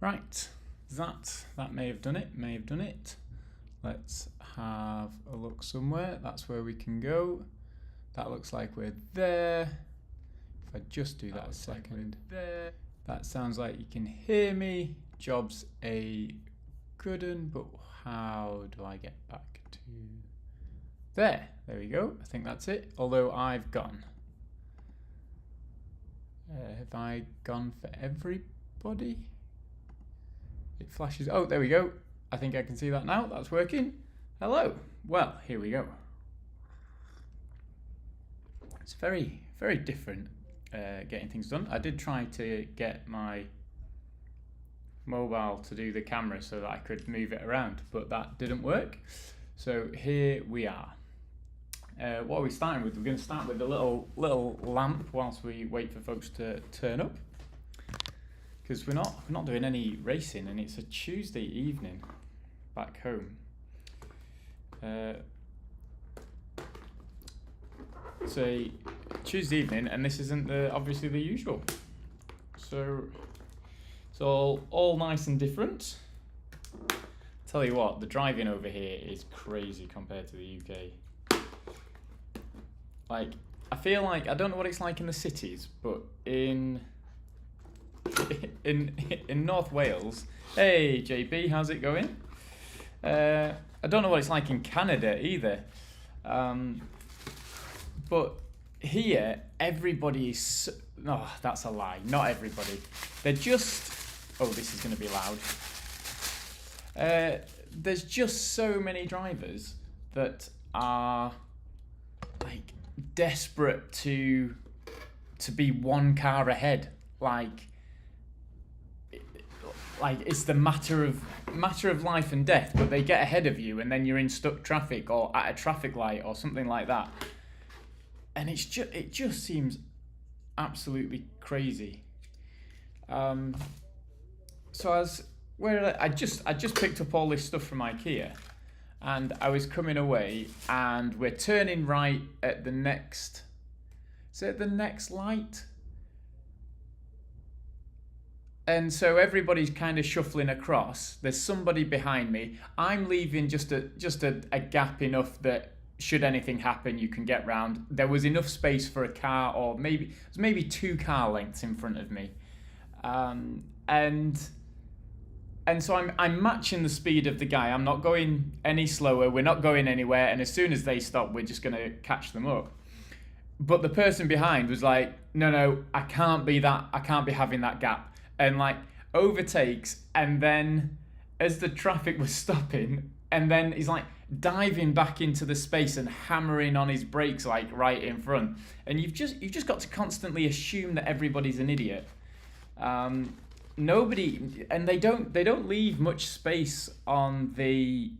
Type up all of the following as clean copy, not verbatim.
Right, that may have done it. Let's have a look somewhere. That's where we can go. That looks like we're there. If I just do that a second. That sounds like you can hear me. Job's a good one, but how do I get back to there? There we go. I think that's it. Although I've gone. Have I gone for everybody? It flashes. Oh, there we go. I think I can see that now. That's working. Hello. Well, here we go. It's very, very different getting things done. I did try to get my mobile to do the camera so that I could move it around, but that didn't work. So here we are. What are we starting with? We're going to start with a little lamp whilst we wait for folks to turn up, because we're not doing any racing, and it's a Tuesday evening back home. It's a Tuesday evening, and this isn't obviously the usual. So it's all nice and different. Tell you what, the driving over here is crazy compared to the UK. Like, I feel like, I don't know what it's like in the cities, but in North Wales, hey JP, how's it going? I don't know what it's like in Canada either. But here, everybody is, oh, that's a lie, not everybody. They're just, oh, this is going to be loud. There's just so many drivers that are like desperate to be one car ahead. Like it's the matter of life and death, but they get ahead of you and then you're in stuck traffic or at a traffic light or something like that. And it just seems absolutely crazy. So I just picked up all this stuff from Ikea, and I was coming away, and we're turning right at the next. Is it the next light? And so everybody's kind of shuffling across. There's somebody behind me. I'm leaving just a gap enough that should anything happen, you can get round. There was enough space for a car, or maybe 2 car lengths in front of me, and so I'm matching the speed of the guy. I'm not going any slower. We're not going anywhere. And as soon as they stop, we're just going to catch them up. But the person behind was like, no, I can't be having that gap, and like overtakes. And then as the traffic was stopping, and then he's like diving back into the space and hammering on his brakes like right in front. And you've just got to constantly assume that everybody's an idiot. Nobody, and they don't leave much space on the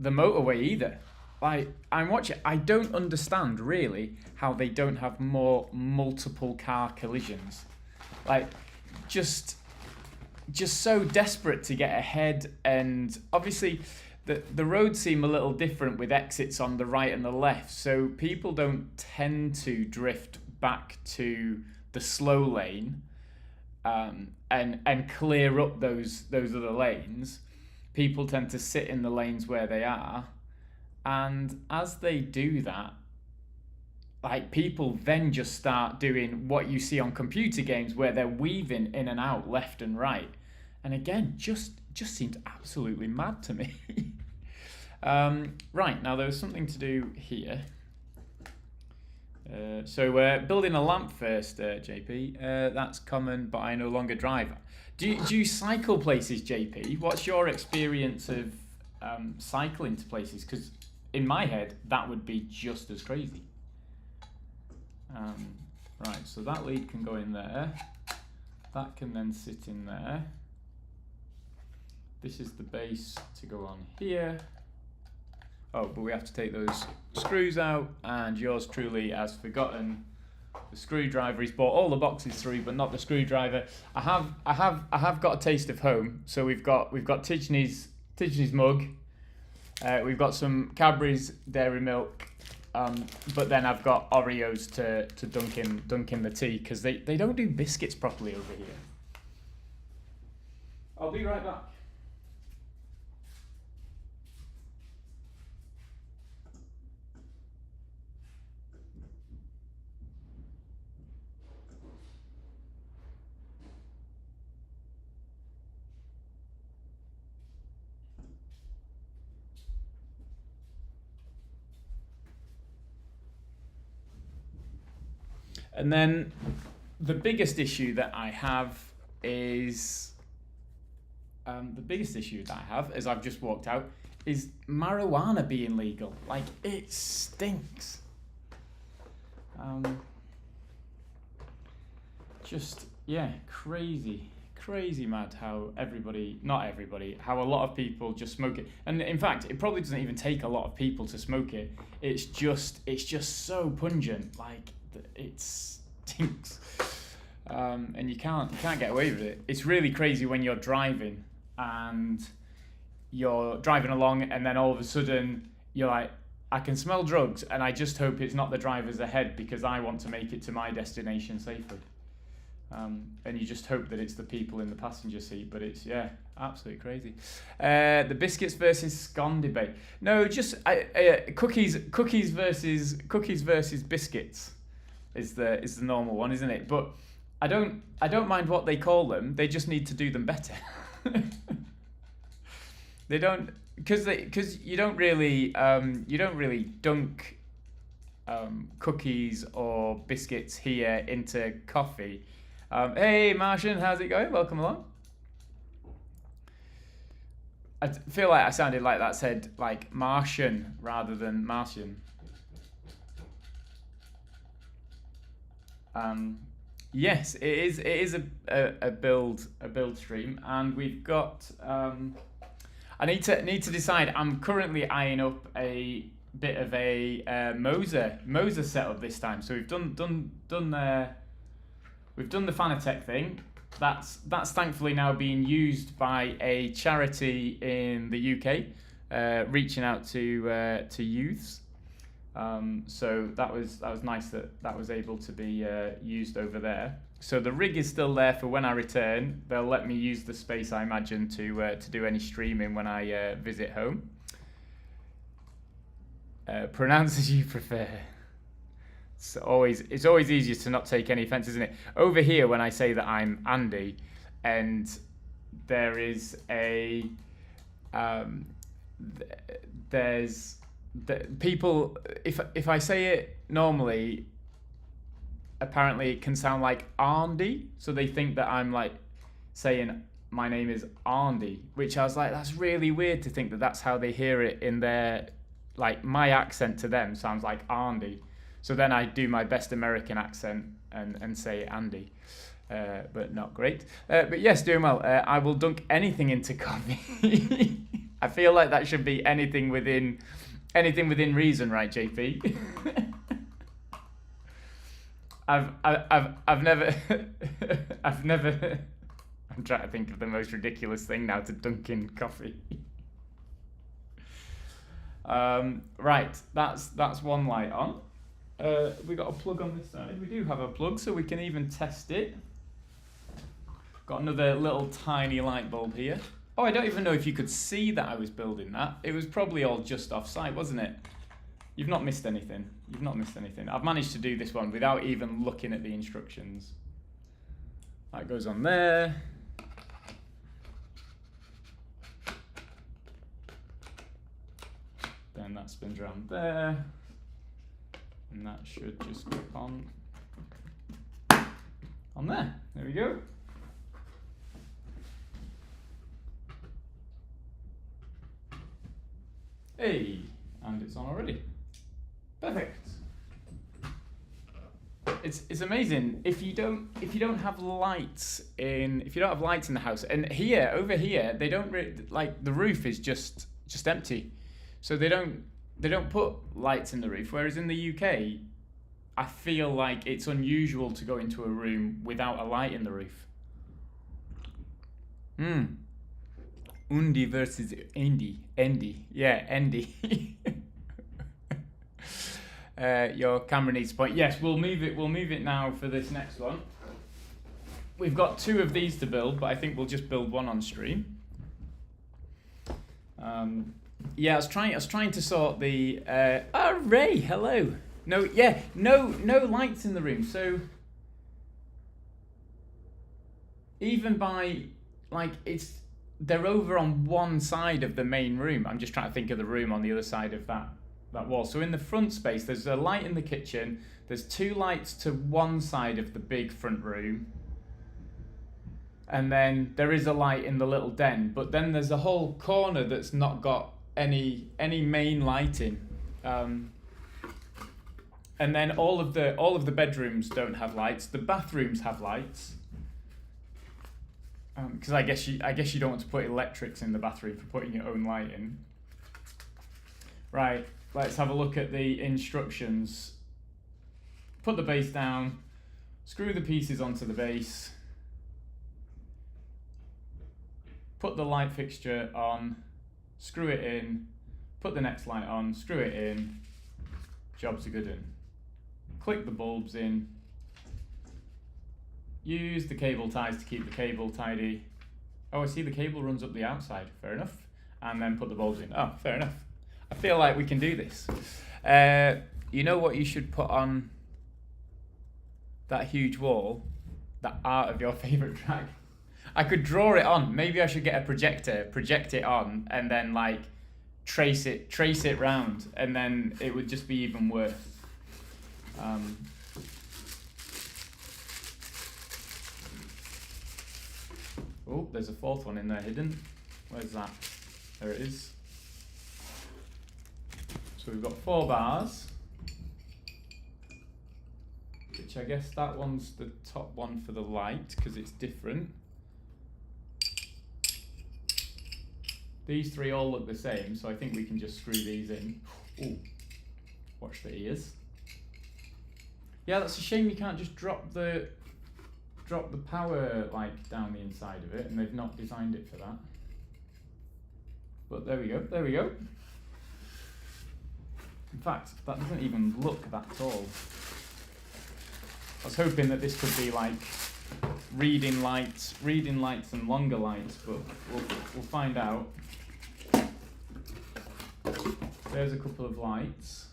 motorway either. Like, I'm watching, I don't understand really how they don't have more multiple car collisions. Like, just so desperate to get ahead. And obviously the roads seem a little different with exits on the right and the left, so people don't tend to drift back to the slow lane and clear up those other lanes. People tend to sit in the lanes where they are, and as they do that, like, people then just start doing what you see on computer games where they're weaving in and out left and right, and again just seemed absolutely mad to me. Right, now there was something to do here. So we're building a lamp first, JP. That's common, but I no longer drive. Do you cycle places, JP? What's your experience of cycling to places? Because in my head, that would be just as crazy. Right, so that lead can go in there. That can then sit in there. This is the base to go on here. Oh, but we have to take those screws out, and yours truly has forgotten the screwdriver. He's bought all the boxes through, but not the screwdriver. I have got a taste of home. So we've got Tidgeney's mug. We've got some Cadbury's dairy milk. But then I've got Oreos to dunk in the tea, because they don't do biscuits properly over here. Oh, be right back. And then the biggest issue that I have is as I've just walked out, is marijuana being legal. Like, it stinks. Just, yeah, crazy mad how how a lot of people just smoke it. And in fact, it probably doesn't even take a lot of people to smoke it. It's just so pungent. Like, it stinks. And you can't get away with it. It's really crazy when you're driving and you're driving along and then all of a sudden you're like, I can smell drugs, and I just hope it's not the drivers ahead because I want to make it to my destination safely. And you just hope that it's the people in the passenger seat, but it's, yeah, absolutely crazy. The biscuits versus scone debate. No, just cookies versus biscuits is the normal one, isn't it? But I don't mind what they call them. They just need to do them better. They don't, because you don't really dunk cookies or biscuits here into coffee. Hey Martian, how's it going? Welcome along. I feel like I sounded like that said like Martian rather than Martian. Yes, it is a build stream, and we've got I need to decide. I'm currently eyeing up a bit of a Moser setup this time. So we've done the Fanatec thing. That's thankfully now being used by a charity in the UK, reaching out to youths. So that was nice that was able to be used over there. So the rig is still there for when I return. They'll let me use the space, I imagine, to do any streaming when I visit home. Pronounce as you prefer. It's always easier to not take any offense, isn't it? Over here, when I say that I'm Andy, and there is a there's people, if I say it normally, apparently it can sound like Andy, so they think that I'm like saying my name is Andy, which I was like, that's really weird to think that that's how they hear it in their, like, my accent to them sounds like Andy. So then I do my best American accent and say Andy, but not great. But yes, doing well. I will dunk anything into coffee. I feel like that should be anything within reason, right, JP? I've never I'm trying to think of the most ridiculous thing now to dunk in coffee. Right, that's one light on. We got a plug on this side. We do have a plug, so we can even test it. Got another little tiny light bulb here. Oh, I don't even know if you could see that I was building that. It was probably all just off site, wasn't it? You've not missed anything. I've managed to do this one without even looking at the instructions. That goes on there. Then that spins around there. And that should just clip on there. There we go. Hey, and it's on already. Perfect. It's amazing if you don't have lights in the house. And over here they don't like, the roof is just empty, so they don't put lights in the roof. Whereas in the UK, I feel like it's unusual to go into a room without a light in the roof. Undi versus Endy. Yeah, Endy. Your camera needs to point. Yes, we'll move it now for this next one. we've got 2 of these to build, but I think we'll just build 1 on stream. Yeah, I was trying to sort the. Oh, Ray, hello. No lights in the room. So even by they're over on one side of the main room. I'm just trying to think of the room on the other side of that wall. So in the front space, there's a light in the kitchen. There's 2 lights to one side of the big front room. And then there is a light in the little den, but then there's a whole corner that's not got any main lighting. And then all of the bedrooms don't have lights. The bathrooms have lights. Because I guess you don't want to put electrics in the bathroom for putting your own light in. Right, let's have a look at the instructions. Put the base down, screw the pieces onto the base, put the light fixture on, screw it in, put the next light on, screw it in, job's a good one. Click the bulbs in, use the cable ties to keep the cable tidy. Oh, I see the cable runs up the outside, fair enough. And then put the bulbs in. Oh, fair enough. I feel like we can do this. You know what you should put on that huge wall? That art of your favourite track. I could draw it on. Maybe I should get a projector, project it on, and then like trace it round, and then it would just be even worse. Oh, there's a 4th one in there hidden. Where's that? There it is. So we've got 4 bars, which I guess that one's the top one for the light because it's different. These 3 all look the same, so I think we can just screw these in. Ooh, watch the ears. Yeah, that's a shame you can't just drop the power down the inside of it, and they've not designed it for that. But there we go. In fact, that doesn't even look that tall. I was hoping that this could be like reading lights and longer lights, but we'll find out. There's a couple of lights.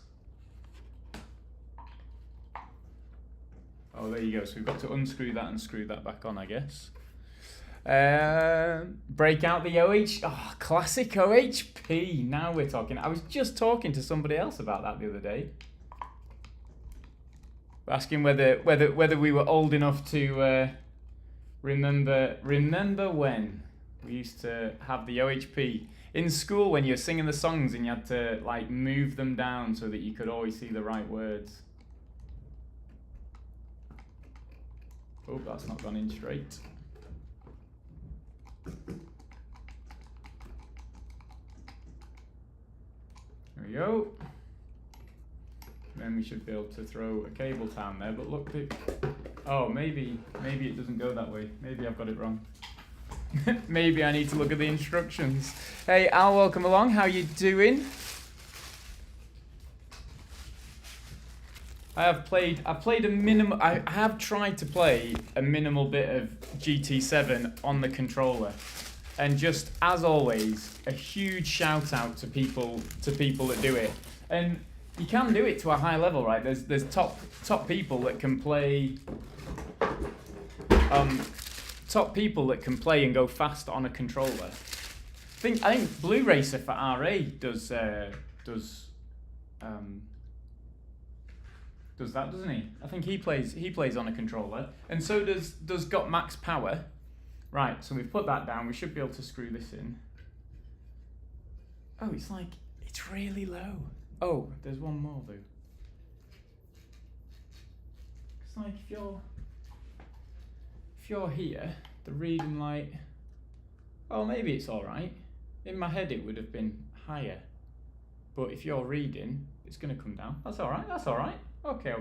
Oh, there you go. So we've got to unscrew that and screw that back on, I guess. Break out the classic OHP. Now we're talking. I was just talking to somebody else about that the other day, asking whether we were old enough to remember when we used to have the OHP in school when you were singing the songs and you had to like move them down so that you could always see the right words. Oh, that's not gone in straight. There we go. Then we should be able to throw a cable down there, but look, oh, maybe it doesn't go that way. Maybe I've got it wrong. Maybe I need to look at the instructions. Hey Al, welcome along. How you doing? I've played a minimal. I have tried to play a minimal bit of GT7 on the controller, and just as always, a huge shout out to people that do it. And you can do it to a high level, right? There's top people that can play. Top people that can play and go fast on a controller. I think Blue Racer for RA does that, doesn't he? I think he plays on a controller, and so does Got Max Power. Right, so we've put that down. We should be able to screw this in. Oh, it's really low. Oh, there's one more though. It's like if you're here, the reading light. Oh, maybe it's all right. In my head, it would have been higher, but if you're reading, it's going to come down. That's all right. Okay.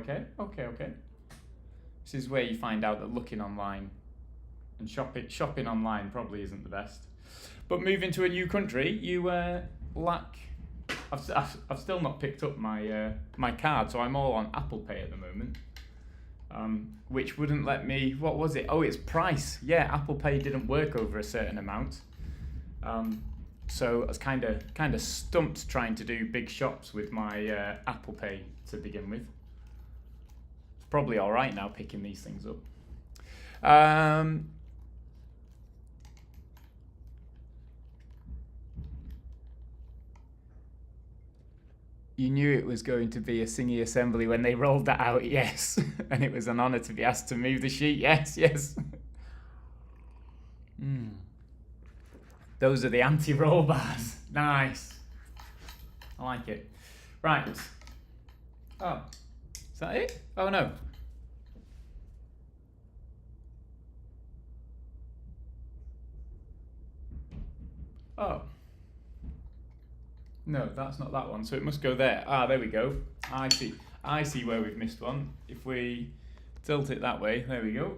This is where you find out that looking online and shopping online probably isn't the best. But moving to a new country, you lack. I've still not picked up my card, so I'm all on Apple Pay at the moment. which wouldn't let me, what was it? Oh, it's price. Yeah, Apple Pay didn't work over a certain amount. So I was kind of stumped trying to do big shops with my Apple Pay to begin with. It's probably all right now picking these things up. You knew it was going to be a singy assembly when they rolled that out, yes. And it was an honour to be asked to move the sheet, yes. Those are the anti-roll bars. Nice. I like it. Right. Oh, is that it? Oh no. Oh. No, that's not that one, so it must go there. Ah, there we go. I see where we've missed one. If we tilt it that way, there we go.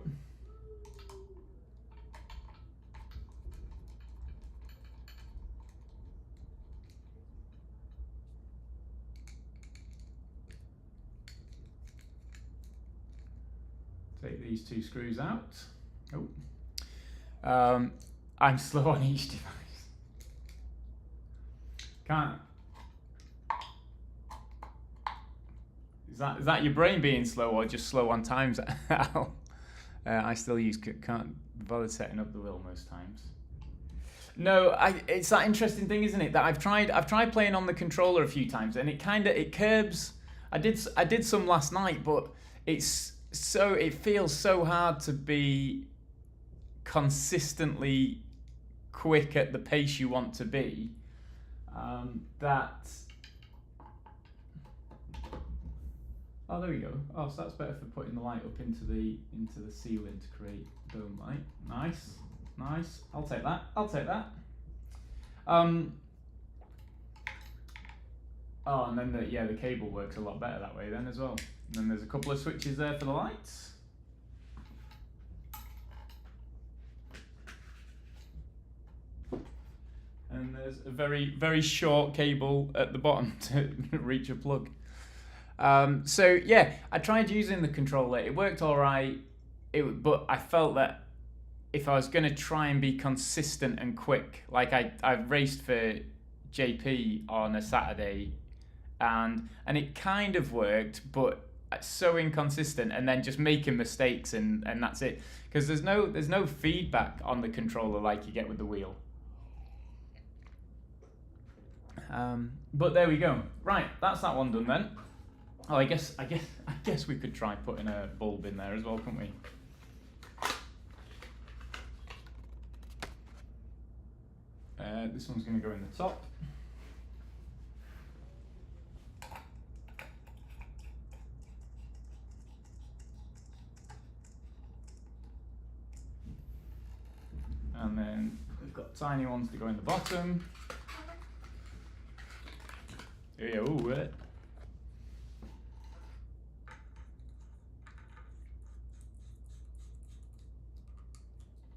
Take these two screws out. Oh. I'm slow on each device. Can't. Is that your brain being slow or just slow on times? I still can't bother setting up the wheel most times. No, it's that interesting thing, isn't it? That I've tried playing on the controller a few times, and it curbs. I did some last night, but it feels so hard to be consistently quick at the pace you want to be. Oh, there we go. Oh, so that's better for putting the light up into the ceiling to create dome light. Nice. I'll take that. Oh, and then the cable works a lot better that way then as well. And then there's a couple of switches there for the lights. And there's a very, very short cable at the bottom to reach a plug. So yeah, I tried using the controller. It worked all right, but I felt that if I was going to try and be consistent and quick, like I raced for JP on a Saturday, and it kind of worked, but so inconsistent, and then just making mistakes, and that's it. Because there's no feedback on the controller like you get with the wheel. But there we go. Right, that's that one done then. Oh, I guess we could try putting a bulb in there as well, couldn't we? This one's going to go in the top. And then we've got tiny ones to go in the bottom. Yeah, ooh,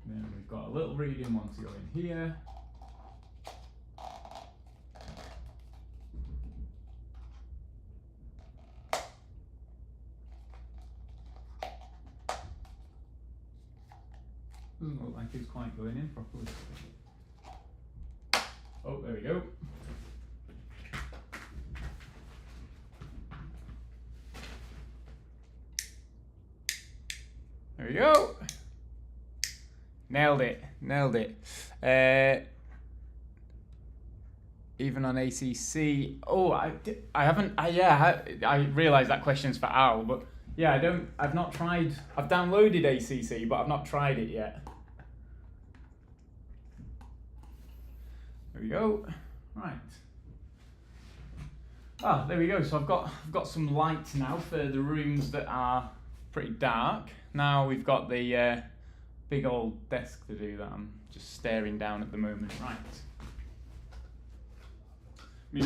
Then we've got a little reading one to go in here. Doesn't look like it's quite going in properly. Oh, there we go. There we go. Nailed it. Even on ACC. Oh, I haven't. I realised that question's for Al, but yeah, I've not tried. I've downloaded ACC, but I've not tried it yet. There we go. Right. Ah, there we go. So I've got some light now for the rooms that are pretty dark. Now we've got the big old desk to do that I'm just staring down at the moment. Right. We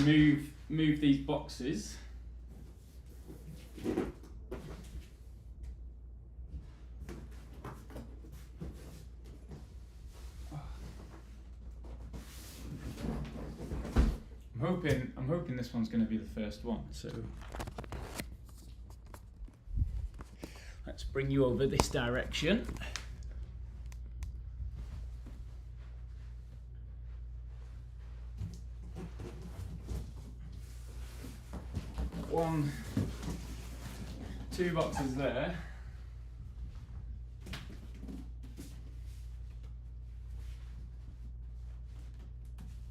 move these boxes. I'm hoping this one's going to be the first one. So let's bring you over this direction. Two boxes there.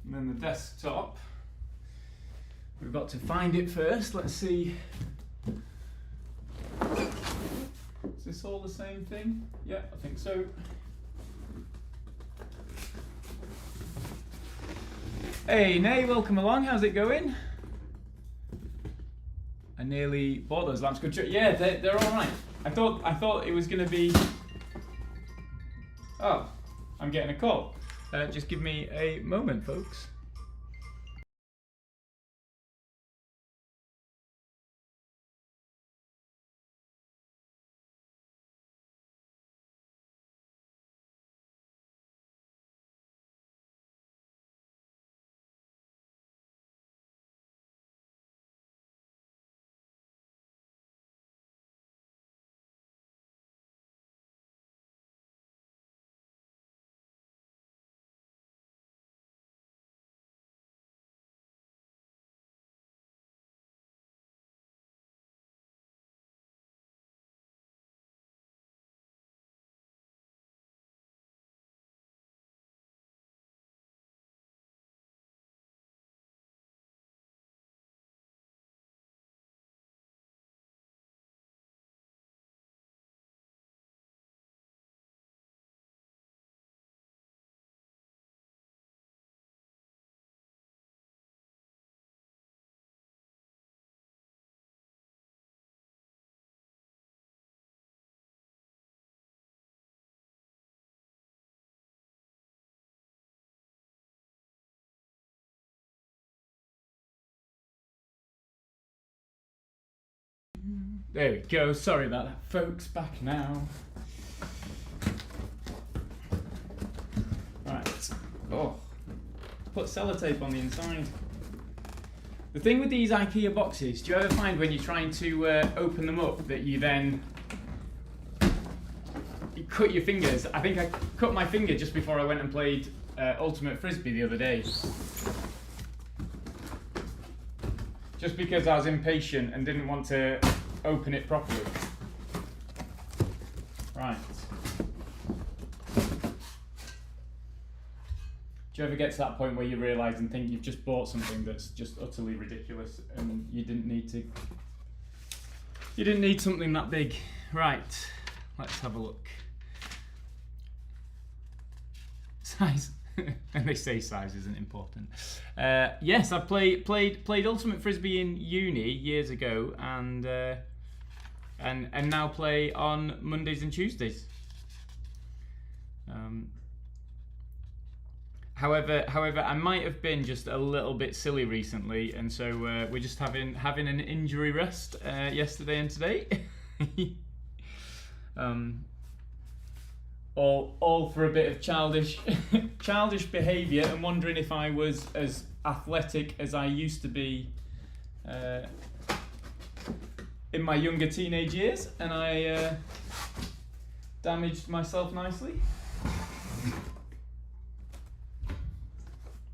And then the desktop. We've got to find it first. Let's see. Is this all the same thing? Yeah, I think so. Hey, Nay, welcome along. How's it going? I nearly bought those lamps. Good. Yeah, they're all right. I thought it was going to be. Oh, I'm getting a call. Just give me a moment, folks. There we go. Sorry about that, folks. Back now. Right. Oh, put sellotape on the inside. The thing with these Ikea boxes, do you ever find when you're trying to open them up that you then cut your fingers? I think I cut my finger just before I went and played Ultimate Frisbee the other day. Just because I was impatient and didn't want to open it properly. Right. Do you ever get to that point where you realise and think you've just bought something that's just utterly ridiculous and you didn't need something that big? Right. Let's have a look. Size. And they say size isn't important. Yes, I've played Ultimate Frisbee in uni years ago, and now play on Mondays and Tuesdays. However, I might have been just a little bit silly recently, and so we're just having an injury rest yesterday and today. All for a bit of childish behaviour, and wondering if I was as athletic as I used to be in my younger teenage years, and I damaged myself nicely.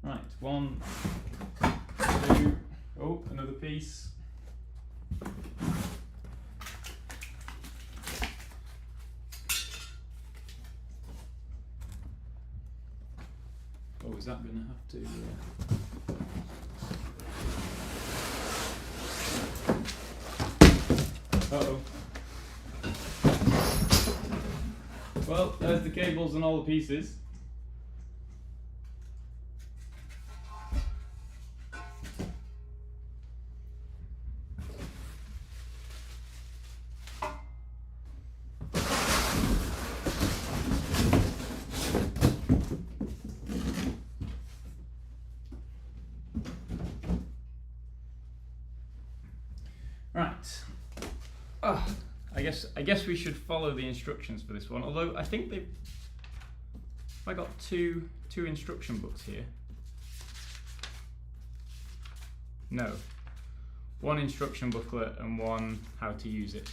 Right, 1, 2, oh, another piece. Oh, is that going to have to... Uh-oh. Well, there's the cables and all the pieces. Right. Oh, I guess we should follow the instructions for this one. Although I think I got two instruction books here. No, one instruction booklet and one how to use it.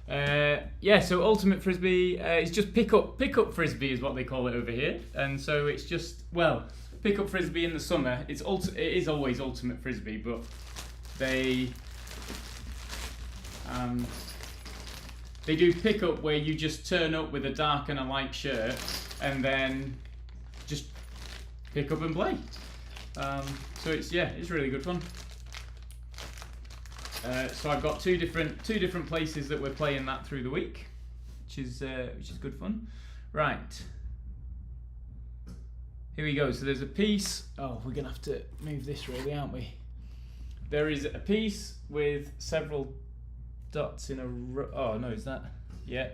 Yeah, so ultimate frisbee is just pick up frisbee is what they call it over here, and so it's just, well, pick up frisbee in the summer. It is always ultimate frisbee, but they do pick up where you just turn up with a dark and a light shirt, and then just pick up and play. So it's really good fun. So I've got two different places that we're playing that through the week, which is good fun. Right, here we go. So there's a piece. Oh, we're gonna have to move this really, aren't we? There is a piece with several dots in a row. Oh no, is that? Yeah.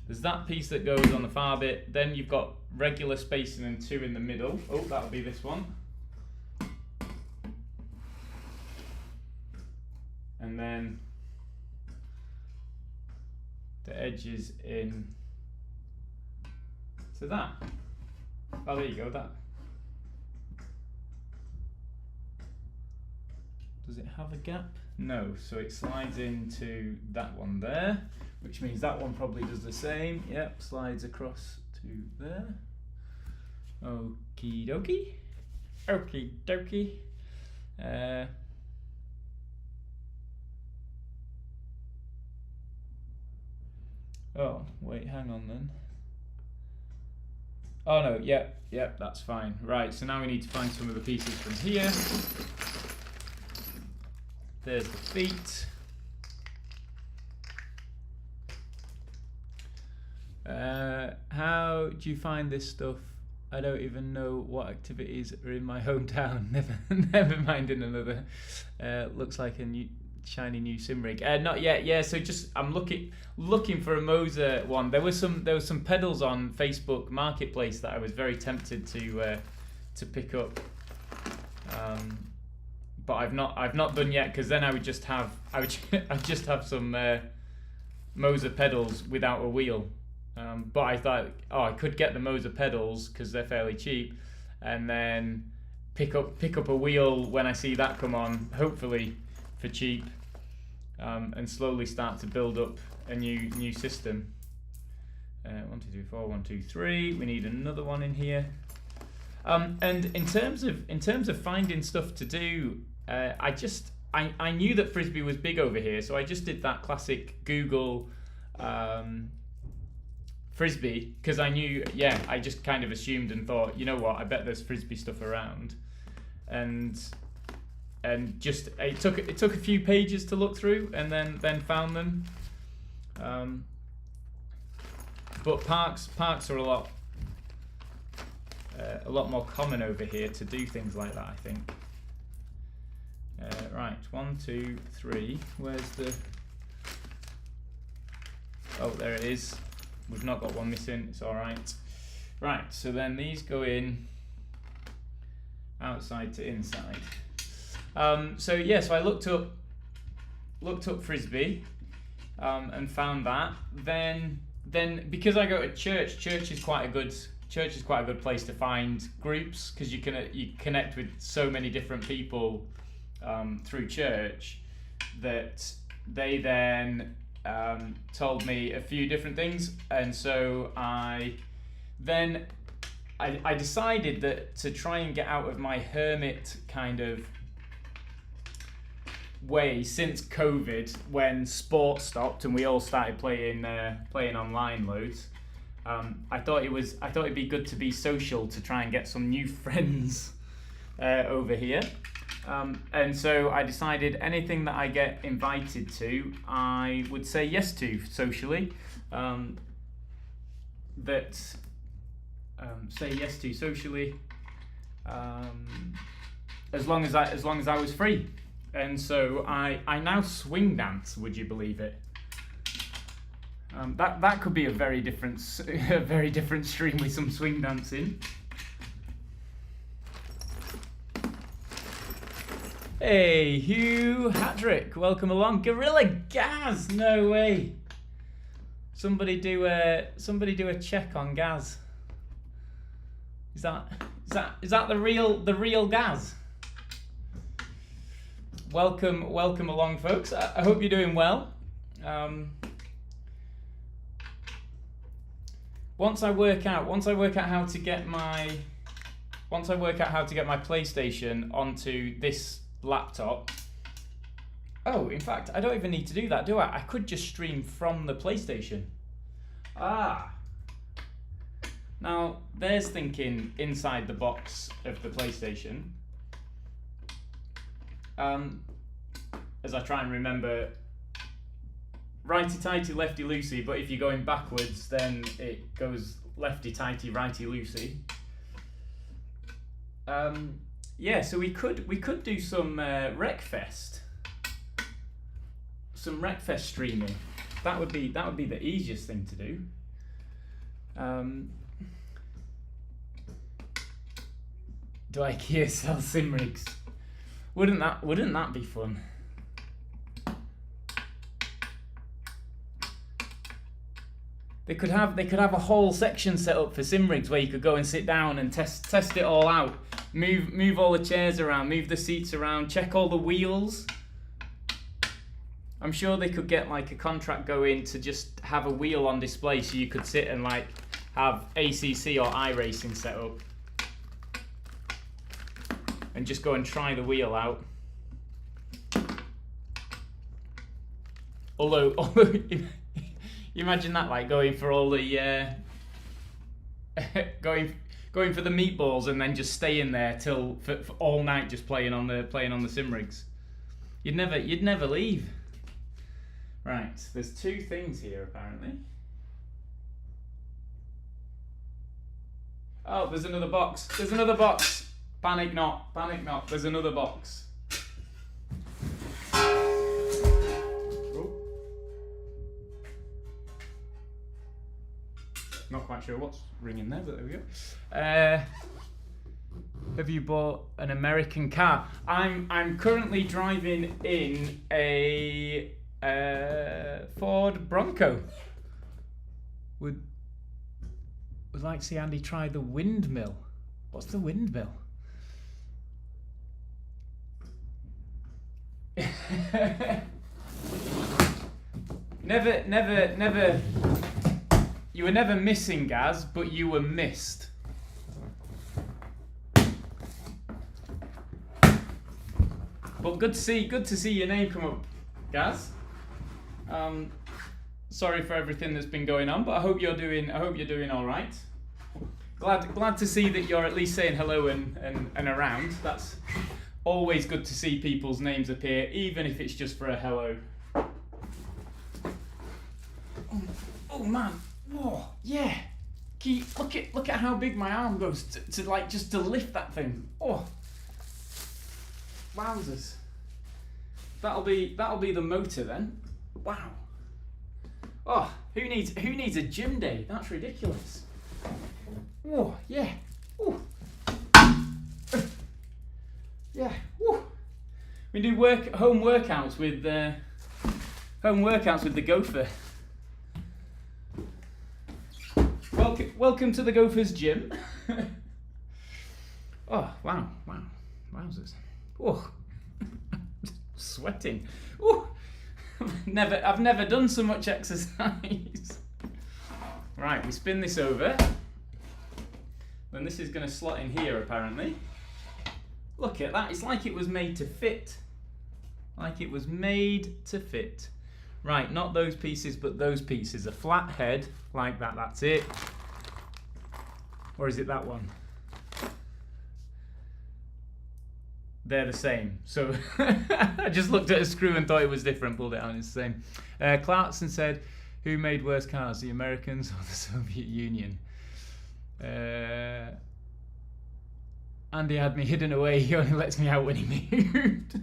There's that piece that goes on the far bit. Then you've got regular spacing and two in the middle. Oh, that'll be this one. And then the edges in to that. Oh, there you go, that. Does it have a gap? No, so it slides into that one there, which means that one probably does the same. Yep, slides across to there. Okie dokie. Okie dokie. Oh, wait, hang on then. Oh no, yep, that's fine. Right, so now we need to find some of the pieces from here. There's the feet. How do you find this stuff? I don't even know what activities are in my hometown. Never mind in another. Looks like a shiny new sim rig. Not yet. Yeah. So just I'm looking for a Moser one. There was some pedals on Facebook Marketplace that I was very tempted to pick up. But I've not done yet, because then I'd just have some Moser pedals without a wheel. But I thought, I could get the Moser pedals because they're fairly cheap, and then pick up a wheel when I see that come on, hopefully for cheap, and slowly start to build up a new system. 1, 2, 3, 4, 1, 2, 3. We need another one in here. And in terms of finding stuff to do, I knew that frisbee was big over here, so I just did that classic Google frisbee, because I knew, I just kind of assumed and thought, you know what, I bet there's frisbee stuff around, and just it took a few pages to look through, and then found them. But parks are a lot more common over here to do things like that, I think. Right, 1, 2, 3. Where's the? Oh, there it is. We've not got one missing. It's all right. Right. So then these go in outside to inside. So I looked up frisbee, and found that. Then because I go to church is quite a good place to find groups, because you connect with so many different people through church, that they then told me a few different things, and so I decided that to try and get out of my hermit kind of way since COVID, when sport stopped and we all started playing online loads. I thought it'd be good to be social, to try and get some new friends over here. And so I decided anything that I get invited to, I would say yes to socially. Say yes to socially, as long as I was free. And so I now swing dance. Would you believe it? That could be a very different stream with some swing dancing. Hey, Hugh Hatrick, welcome along. Gorilla Gaz, no way. Somebody do a check on Gaz. Is that the real Gaz? Welcome along, folks. I hope you're doing well. once I work out how to get my PlayStation onto this laptop. Oh, in fact, I don't even need to do that, do I? I could just stream from the PlayStation. Ah. Now, there's thinking inside the box of the PlayStation. As I try and remember, righty-tighty, lefty-loosey, but if you're going backwards, then it goes lefty-tighty, righty-loosey. Yeah, so we could do some Wreckfest. Some Wreckfest streaming. That would be the easiest thing to do. Do Ikea sell sim rigs? Wouldn't that be fun? They could have a whole section set up for sim rigs where you could go and sit down and test it all out. Move all the chairs around, move the seats around, check all the wheels. I'm sure they could get like a contract going to just have a wheel on display so you could sit and like have ACC or iRacing set up and just go and try the wheel out. Although you imagine that, like going for all the going for the meatballs and then just staying there till for all night just playing on the sim rigs. You'd never leave. Right, there's two things here apparently. Oh, there's another box. There's another box. Panic not. Panic not. There's another box. Oh. Not quite sure what's ringing there, but there we go. Have you bought an American car? I'm currently driving in a Ford Bronco. Would like to see Andy try the windmill. What's the windmill? Never. You were never missing, Gaz, but you were missed. But good to see your name come up, Gaz. Sorry for everything that's been going on, but I hope you're doing all right. Glad to see that you're at least saying hello and around. That's always good to see people's names appear, even if it's just for a hello. Oh man, whoa, yeah. Look at how big my arm goes to like just to lift that thing. Oh, wowzers. That'll be the motor then. Wow. Oh, who needs a gym day? That's ridiculous. Oh, yeah. Ooh. Yeah. Ooh. We do home workouts with the Gopher. Welcome to the Gopher's gym. Oh, wow. Wowzers. Oh. Sweating. Ooh. I've never done so much exercise. Right, we spin this over. Then this is going to slot in here apparently. Look at that, it's like it was made to fit. Like it was made to fit. Right, not those pieces, but those pieces. A flat head, like that, that's it. Or is it that one? They're the same. So I just looked at a screw and thought it was different, pulled it out and it's the same. Clarkson said, who made worse cars, the Americans or the Soviet Union? Andy had me hidden away, he only lets me out when he moved.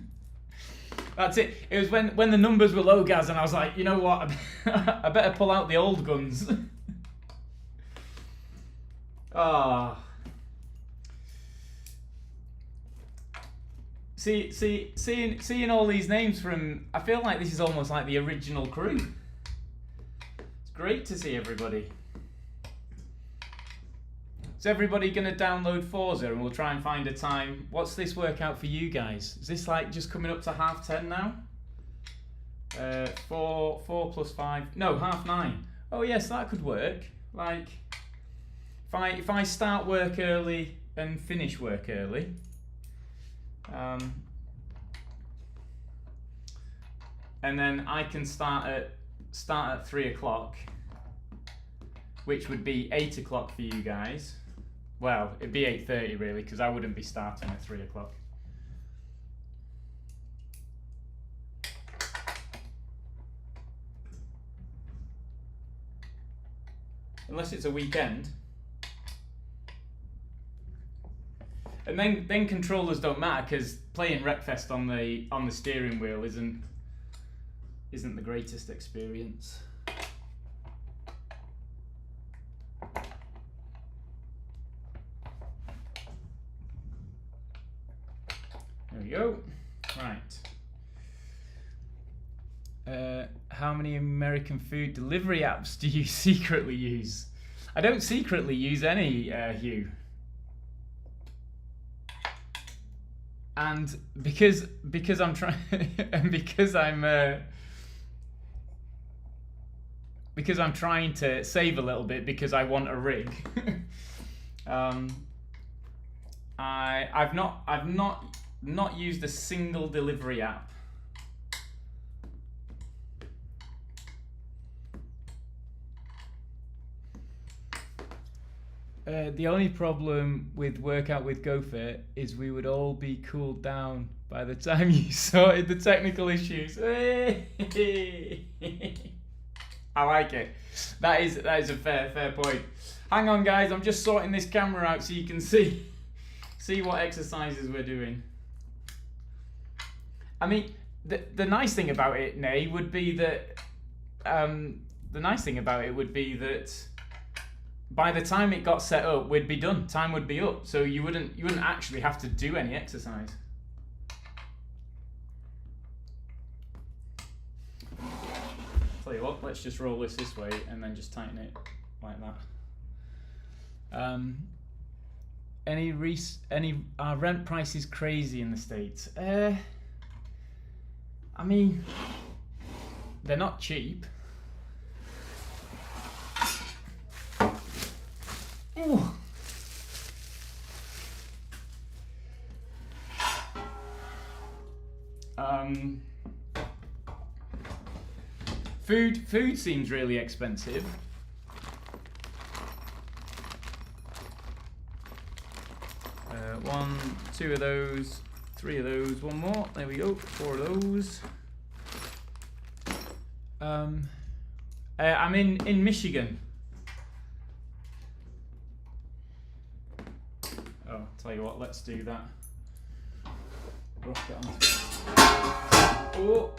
That's it. It was when the numbers were low, Gaz, and I was like, you know what, I better pull out the old guns. Ah. Seeing all these names from, I feel like this is almost like the original crew. It's great to see everybody. Is everybody going to download Forza and we'll try and find a time? What's this workout for you guys? Is this like just coming up to 10:30 now? 4 plus 5, no, 9:30. Oh yes, that could work. Like if I start work early and finish work early, and then I can start at 3 o'clock, which would be 8 o'clock for you guys. Well, it'd be 8:30 really, because I wouldn't be starting at 3 o'clock. Unless it's a weekend. And then controllers don't matter, because playing Wreckfest on the steering wheel isn't the greatest experience. There we go. Right. How many American food delivery apps do you secretly use? I don't secretly use any, Hugh. And because I'm trying, and because I'm trying to save a little bit because I want a rig. I've not used a single delivery app. The only problem with Workout with Gopher is we would all be cooled down by the time you sorted the technical issues. I like it. That is a fair point. Hang on, guys. I'm just sorting this camera out so you can see what exercises we're doing. I mean, the nice thing about it, Nay, would be that by the time it got set up, we'd be done. Time would be up, so you wouldn't actually have to do any exercise. Tell you what, let's just roll this way and then just tighten it like that. Our rent price is crazy in the States. I mean, they're not cheap. Ooh. Food seems really expensive. One, two of those, three of those, one more. There we go. 4 of those. I'm in Michigan. Oh, tell you what, let's do that. Rock it on. Oh,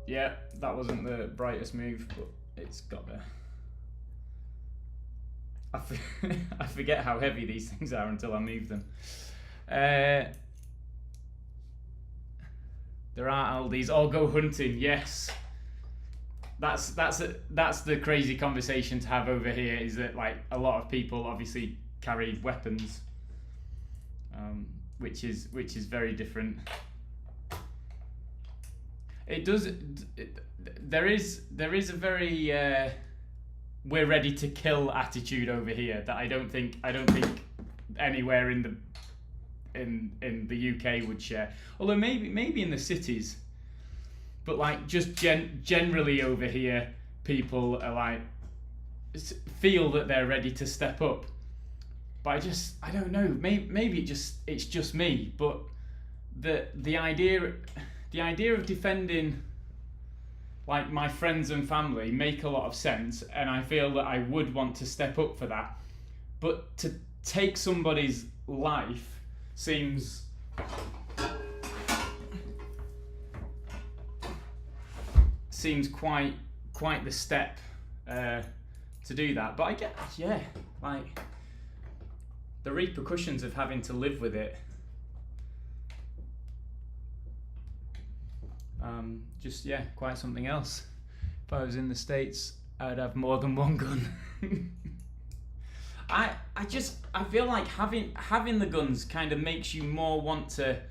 yeah, that wasn't the brightest move, but it's got there. I forget how heavy these things are until I move them. There are Aldis. I'll go hunting. Yes, that's the crazy conversation to have over here. Is that like a lot of people obviously carry weapons, which is very different. It does. There is a very we're ready to kill attitude over here that I don't think anywhere in the UK would share. Although maybe in the cities, but like just generally over here, people are like feel that they're ready to step up. But I don't know. Maybe it's just me. But the idea of defending like my friends and family make a lot of sense, and I feel that I would want to step up for that. But to take somebody's life seems quite the step to do that. But I get, yeah, like the repercussions of having to live with it. Just yeah, quite something else. If I was in the States, I'd have more than one gun. I feel like having the guns kind of makes you more want to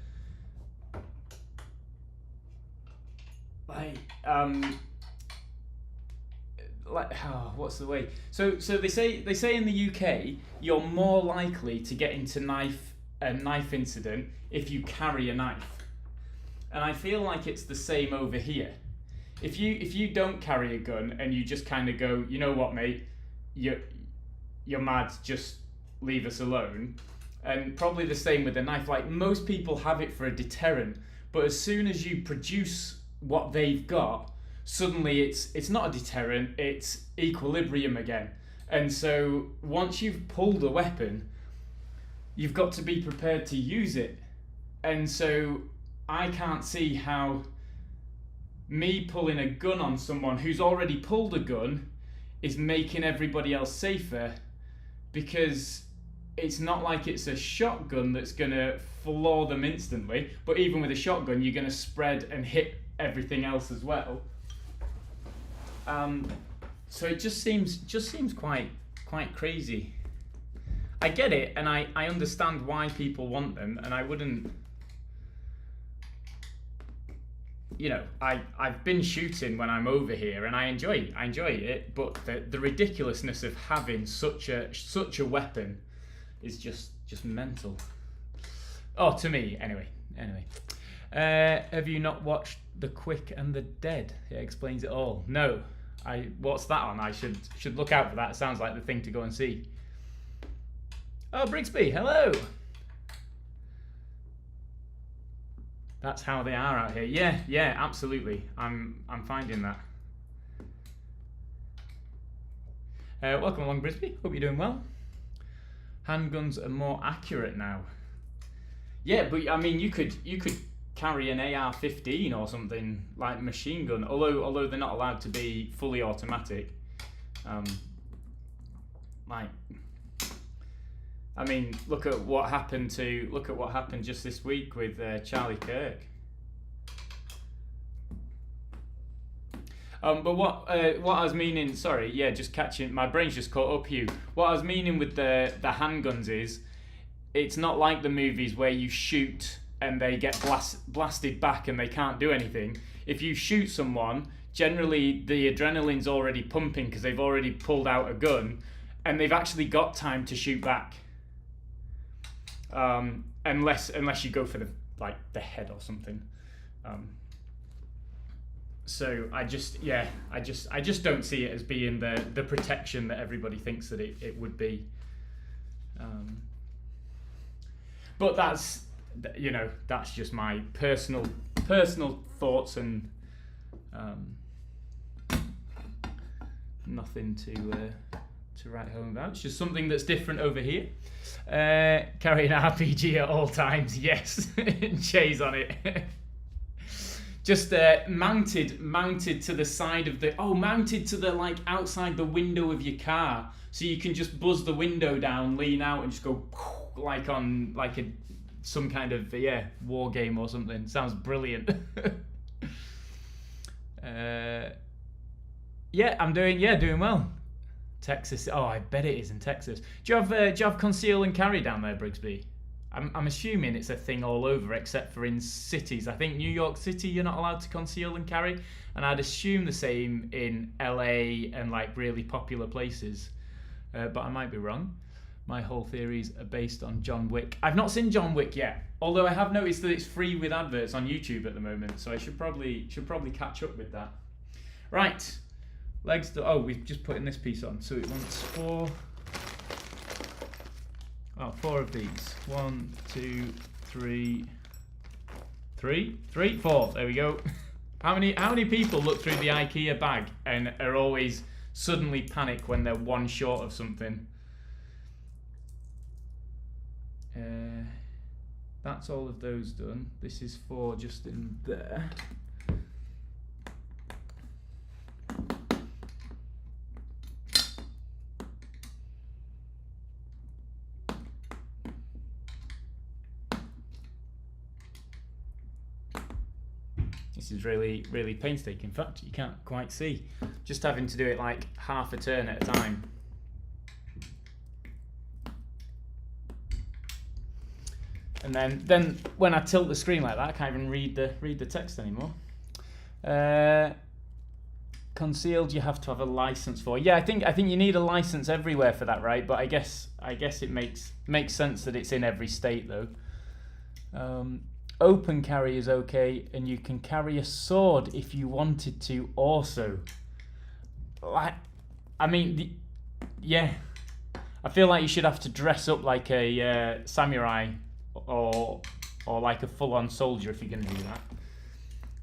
like, oh, what's the way? So they say in the UK you're more likely to get into a knife incident if you carry a knife, and I feel like it's the same over here. If you don't carry a gun and you just kind of go, you know what, mate, you're mad, just leave us alone. And probably the same with a knife. Like, most people have it for a deterrent, but as soon as you produce what they've got, suddenly it's not a deterrent, it's equilibrium again. And so once you've pulled a weapon, you've got to be prepared to use it. And so I can't see how me pulling a gun on someone who's already pulled a gun is making everybody else safer, because it's not like it's a shotgun that's going to floor them instantly, but even with a shotgun you're going to spread and hit everything else as well. So it just seems quite crazy. I get it, and I understand why people want them, and I wouldn't, you know, I've been shooting when I'm over here, and I enjoy it, but the ridiculousness of having such a weapon is just mental. Oh, to me, anyway. Have you not watched The Quick and the Dead? It explains it all. No. What's that on? I should look out for that. It sounds like the thing to go and see. Oh, Brigsby, hello. That's how they are out here. Yeah, absolutely. I'm finding that. Welcome along, Brisby. Hope you're doing well. Handguns are more accurate now. Yeah, but I mean, you could carry an AR-15 or something like machine gun, although they're not allowed to be fully automatic. I mean, look at what happened just this week with Charlie Kirk. But what I was meaning, sorry, yeah, just catching, my brain's just caught up, Hugh. What I was meaning with the handguns is, it's not like the movies where you shoot and they get blasted back and they can't do anything. If you shoot someone, generally the adrenaline's already pumping because they've already pulled out a gun, and they've actually got time to shoot back. Unless you go for the head or something. So I just don't see it as being the protection that everybody thinks that it would be. But that's just my personal thoughts, and nothing to write home about. It's just something that's different over here. Carry an RPG at all times, yes. Jay's on it. Just mounted to the side of mounted to the outside the window of your car, so you can just buzz the window down, lean out, and just go on some kind of war game or something. Sounds brilliant. I'm doing well. Texas. Oh, I bet it is in Texas. Do you have conceal and carry down there, Brigsby? I'm assuming it's a thing all over, except for in cities. I think New York City you're not allowed to conceal and carry, and I'd assume the same in LA and really popular places. But I might be wrong. My whole theories are based on John Wick. I've not seen John Wick yet, although I have noticed that it's free with adverts on YouTube at the moment, so I should probably catch up with that. Right. Legs to, we've just put in this piece on, so it wants four of these. 1, 2, 3, 4. There we go. How many people look through the Ikea bag and are always suddenly panic when they're one short of something? That's all of those done. This is 4 just in there. This is really, really painstaking. In fact, you can't quite see. Just having to do it half a turn at a time. And then when I tilt the screen like that, I can't even read the text anymore. concealed you have to have a license for. Yeah, I think you need a license everywhere for that, right? But I guess it makes sense that it's in every state though. Open carry is okay, and you can carry a sword if you wanted to also. Yeah. I feel like you should have to dress up like a samurai or like a full-on soldier if you're going to do that.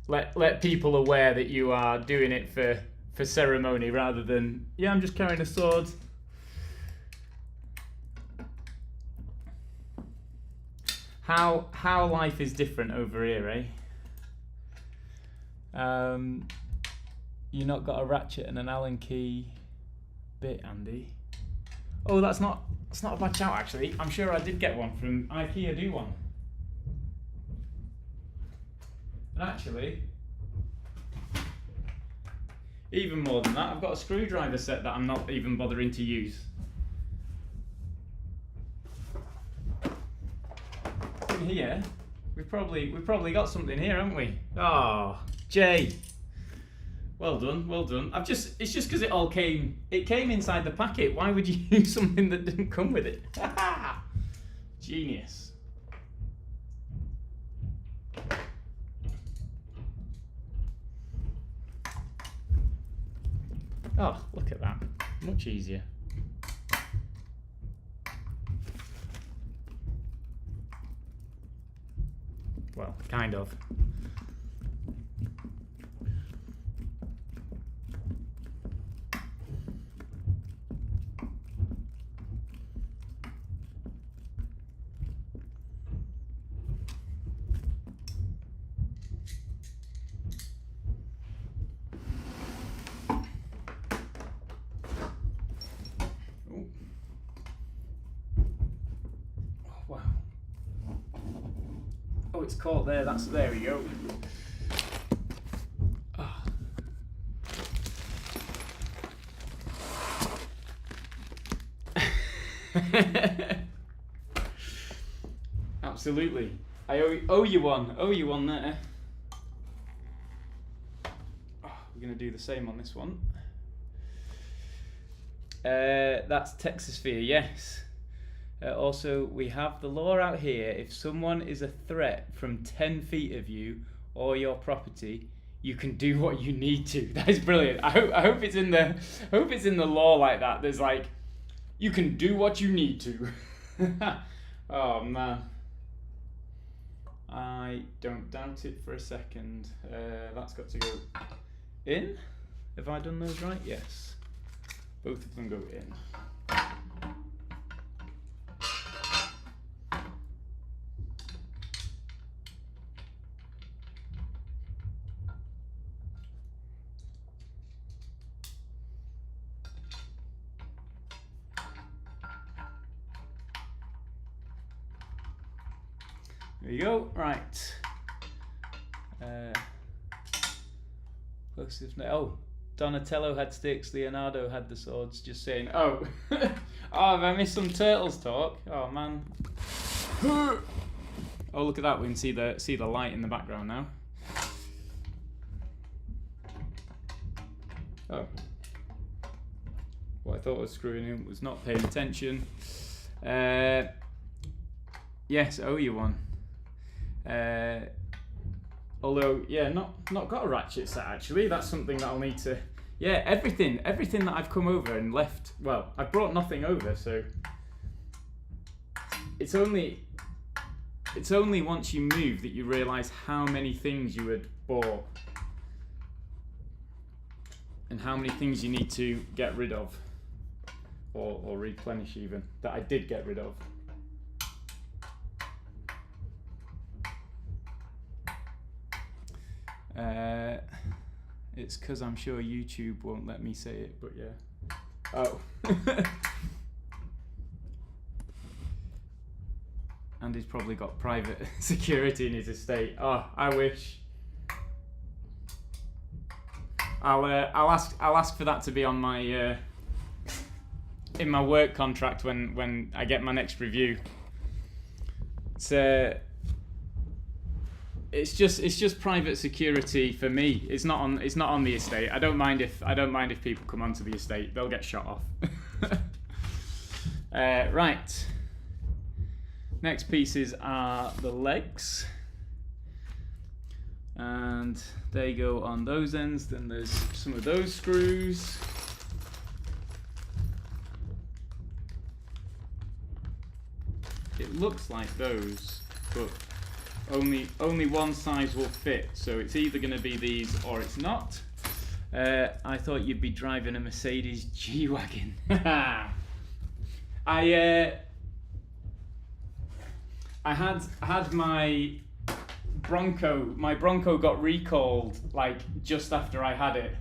Let people aware that you are doing it for ceremony rather than, yeah, I'm just carrying a sword. How life is different over here, eh? You not got a ratchet and an Allen key bit, Andy. Oh, that's not a bad shout actually. I'm sure I did get one from Ikea. Do one. And actually, even more than that, I've got a screwdriver set that I'm not even bothering to use. In here, we've probably got something here, haven't we? Oh, Jay. Well done, well done. It's just because it came inside the packet. Why would you use something that didn't come with it? Genius. Oh, look at that. Much easier. Well, kind of. Wow. Oh, it's caught there. There we go. Oh. Absolutely. I owe you one. Owe you one there. Oh, we're going to do the same on this one. That's Texasphere, yes. Also, we have the law out here. If someone is a threat from 10 feet of you or your property, you can do what you need to. That is brilliant. I hope it's in the law like that. There's like, you can do what you need to. Oh man, I don't doubt it for a second. That's got to go in. Have I done those right? Yes. Both of them go in. There you go. Right. Oh, Donatello had sticks. Leonardo had the swords. Just saying. Oh, oh, have I missed some Turtles talk? Oh man. Oh, look at that. We can see the light in the background now. Oh. What I thought was screwing in was not paying attention. Yes, owe you one. Although, yeah, not got a ratchet set actually. That's something that I'll need to. Yeah, everything that I've come over and left. Well, I've brought nothing over, so it's only once you move that you realise how many things you had bought and how many things you need to get rid of or replenish even that I did get rid of. It's because I'm sure YouTube won't let me say it, but yeah. Oh. And he's probably got private security in his estate. Oh, I wish. I'll ask for that to be on my in my work contract when I get my next review. it's just private security for me. It's not on the estate. I don't mind if people come onto the estate. They'll get shot off. Right. Next pieces are the legs, and they go on those ends. Then there's some of those screws. It looks like those, but only one size will fit, so it's either going to be these or it's not. I thought you'd be driving a Mercedes G-Wagon. I had my Bronco got recalled like just after I had it.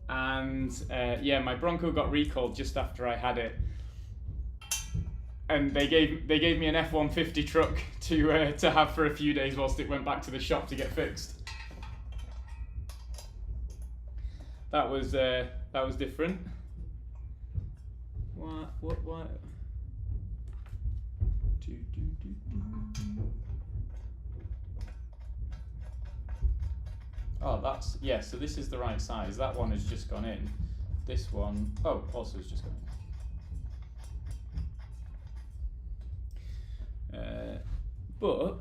And yeah, my Bronco got recalled just after I had it, and they gave me an F-150 truck to have for a few days whilst it went back to the shop to get fixed. That was different. What? Oh, that's, yeah, so this is the right size. That one has just gone in. This one, oh, also has just gone in. But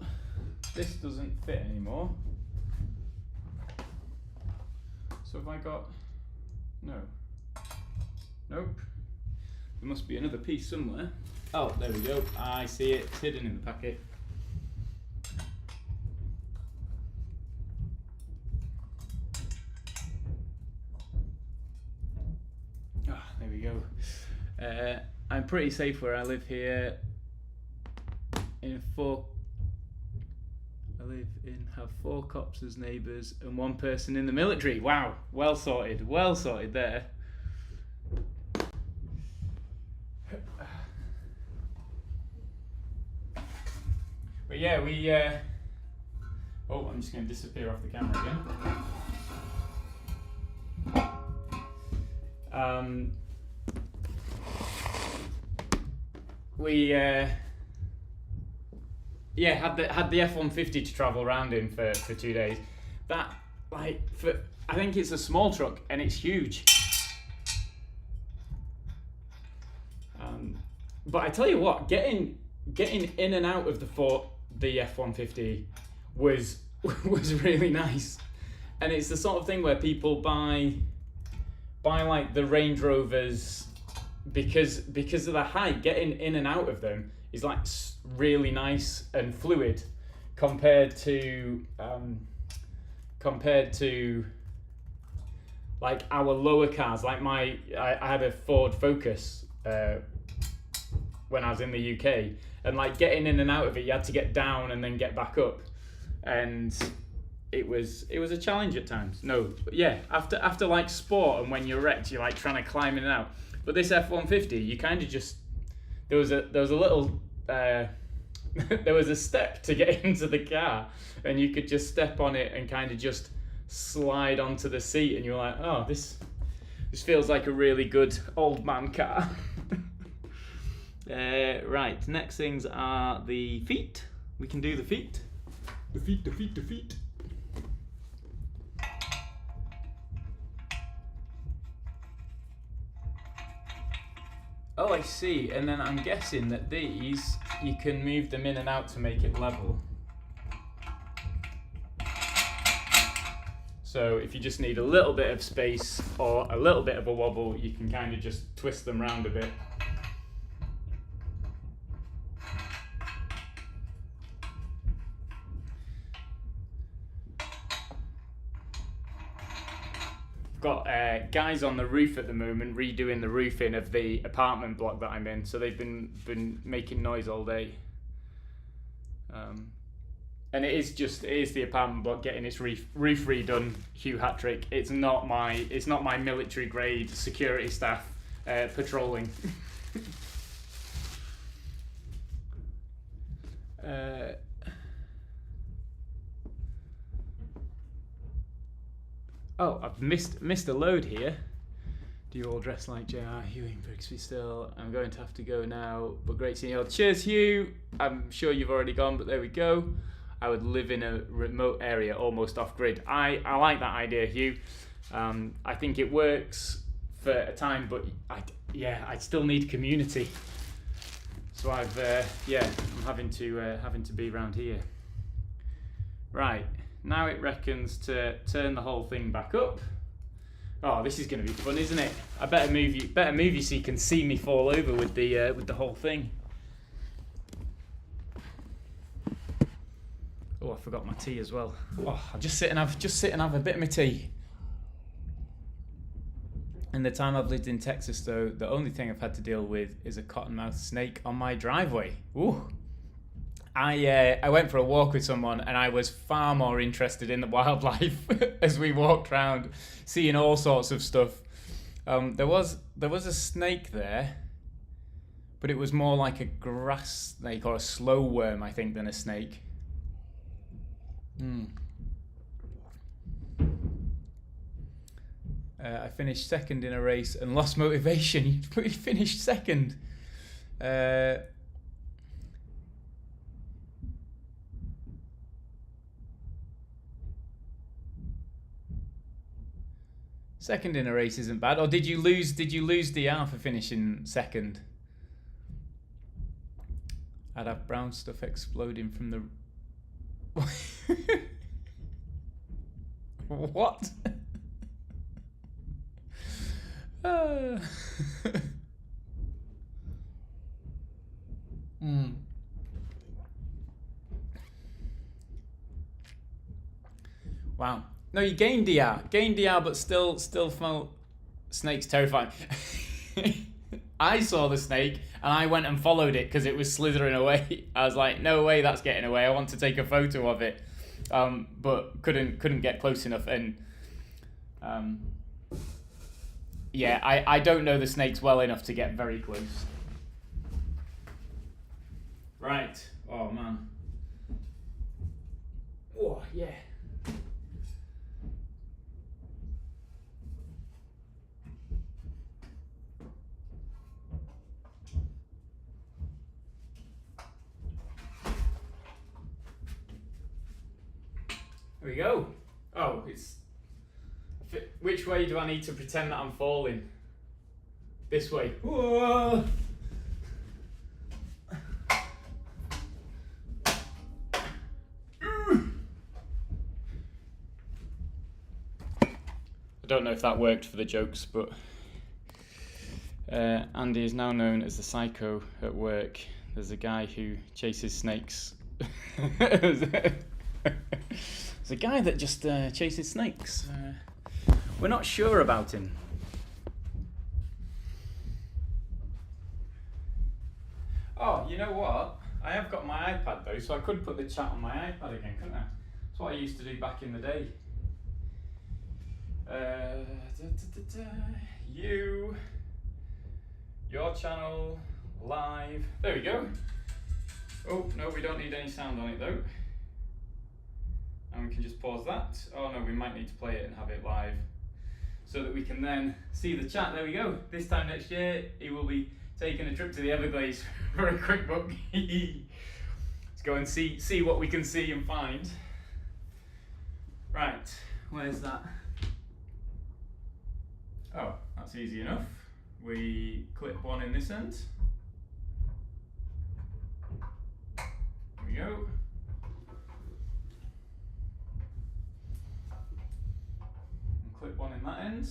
this doesn't fit anymore. So have I got, no. Nope. There must be another piece somewhere. Oh, there we go. I see it. It's hidden in the packet. There we go. I'm pretty safe where I live here. Have 4 cops as neighbours and 1 person in the military. Wow, well sorted there. But yeah, we. Oh, I'm just going to disappear off the camera again. We had the F-150 to travel around in for 2 days. That, like, I think it's a small truck and it's huge. But I tell you what, getting in and out of the F-150 was really nice. And it's the sort of thing where people buy like the Range Rovers because of the height. Getting in and out of them is like really nice and fluid compared to like our lower cars. Like I had a Ford Focus when I was in the UK, and like getting in and out of it, you had to get down and then get back up, and it was a challenge at times. No, but yeah, after like sport and when you're wrecked, you're like trying to climb in and out. But this F-150, you kind of just, there was a little there was a step to get into the car, and you could just step on it and kind of just slide onto the seat, and you're like, oh, this feels like a really good old man car. Right, next things are the feet. We can do the feet. The feet. Oh, I see. And then I'm guessing that these, you can move them in and out to make it level. So if you just need a little bit of space or a little bit of a wobble, you can kind of just twist them round a bit. Got guys on the roof at the moment redoing the roofing of the apartment block that I'm in, so they've been making noise all day. And it is the apartment block getting its roof redone. Hugh Hattrick. It's not my military grade security staff patrolling. Oh, I've missed a load here. Do you all dress like J.R. Ewing, Brixby still? I'm going to have to go now, but great seeing you all. Cheers, Hugh. I'm sure you've already gone, but there we go. I would live in a remote area, almost off-grid. I like that idea, Hugh. I think it works for a time, but I still need community. So I'm having to be around here. Right, now it reckons to turn the whole thing back up. Oh, this is going to be fun, isn't it? I better move you so you can see me fall over with the whole thing. Oh, I forgot my tea as well. Oh, I'll just sit and have a bit of my tea. In the time I've lived in Texas, though, the only thing I've had to deal with is a cottonmouth snake on my driveway. Ooh. I went for a walk with someone and I was far more interested in the wildlife as we walked around, seeing all sorts of stuff. There was a snake there, but it was more like a grass snake or a slow worm, I think, than a snake. I finished second in a race and lost motivation. You finished second. Second in a race isn't bad. Or did you lose DR for finishing second? I'd have brown stuff exploding from the... What? Wow. No, you gained DR. Gained DR, but still felt snake's terrifying. I saw the snake and I went and followed it because it was slithering away. I was like, no way that's getting away. I want to take a photo of it. But couldn't get close enough. And I don't know the snakes well enough to get very close. Right. Oh man. Oh yeah. There we go. Oh, which way do I need to pretend that I'm falling? This way. Whoa! I don't know if that worked for the jokes, but Andy is now known as the psycho at work. There's a guy who chases snakes. There's a guy that just chases snakes. We're not sure about him. Oh, you know what? I have got my iPad though, so I could put the chat on my iPad again, couldn't I? That's what I used to do back in the day. Your channel, live. There we go. Oh, no, we don't need any sound on it though. And we can just pause that. Oh no, we might need to play it and have it live so that we can then see the chat. There we go. This time next year, he will be taking a trip to the Everglades for a quick book. Let's go and see what we can see and find. Right, where's that? Oh, that's easy enough. We clip one in this end. There we go. Clip one in that end.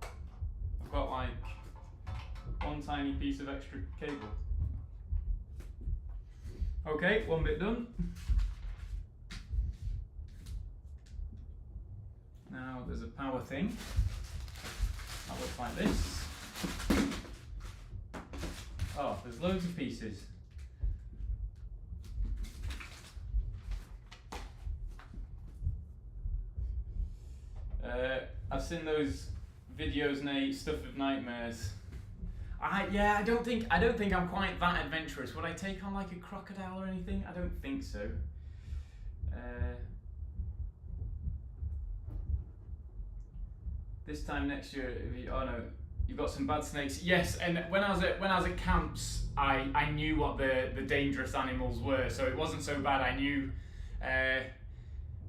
I've got like one tiny piece of extra cable. Okay, one bit done. Now there's a power thing. That looks like this. Oh, there's loads of pieces. I've seen those videos, Nate, stuff of nightmares. I don't think I'm quite that adventurous. Would I take on like a crocodile or anything? I don't think so. This time next year, oh no, you've got some bad snakes. Yes, and when I was at camps, I knew what the dangerous animals were, so it wasn't so bad. I knew. I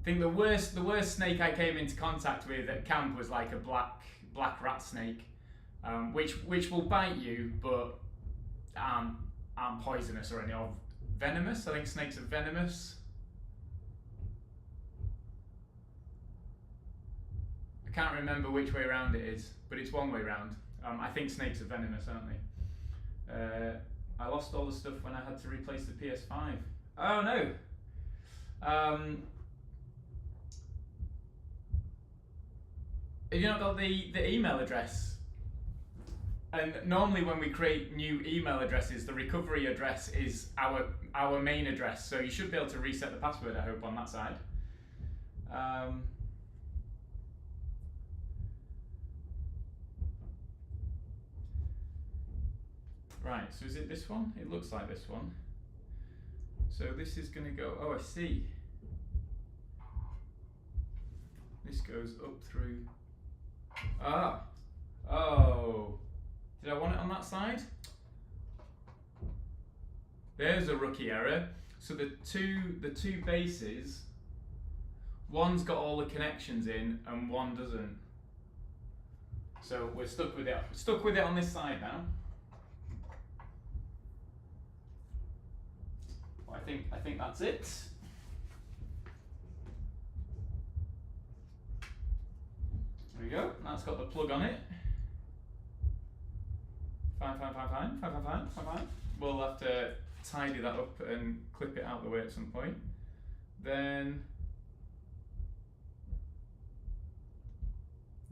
think the worst snake I came into contact with at camp was like a black rat snake, which will bite you, but aren't poisonous or any, or venomous. I think snakes are venomous. I can't remember which way around it is, but it's one way round. I think snakes are venomous, aren't they? I lost all the stuff when I had to replace the PS5. Oh no! Have you not got the email address? And normally when we create new email addresses, the recovery address is our main address, so you should be able to reset the password, I hope, on that side. Right, so is it this one? It looks like this one. So this is going to go, oh, I see. This goes up through. Ah! Oh! Did I want it on that side? There's a rookie error. So the two bases, one's got all the connections in and one doesn't. So we're stuck with it. Stuck with it on this side now. Well, I think that's it. There we go. That's got the plug on it. Fine. We'll have to tidy that up and clip it out the way at some point. Then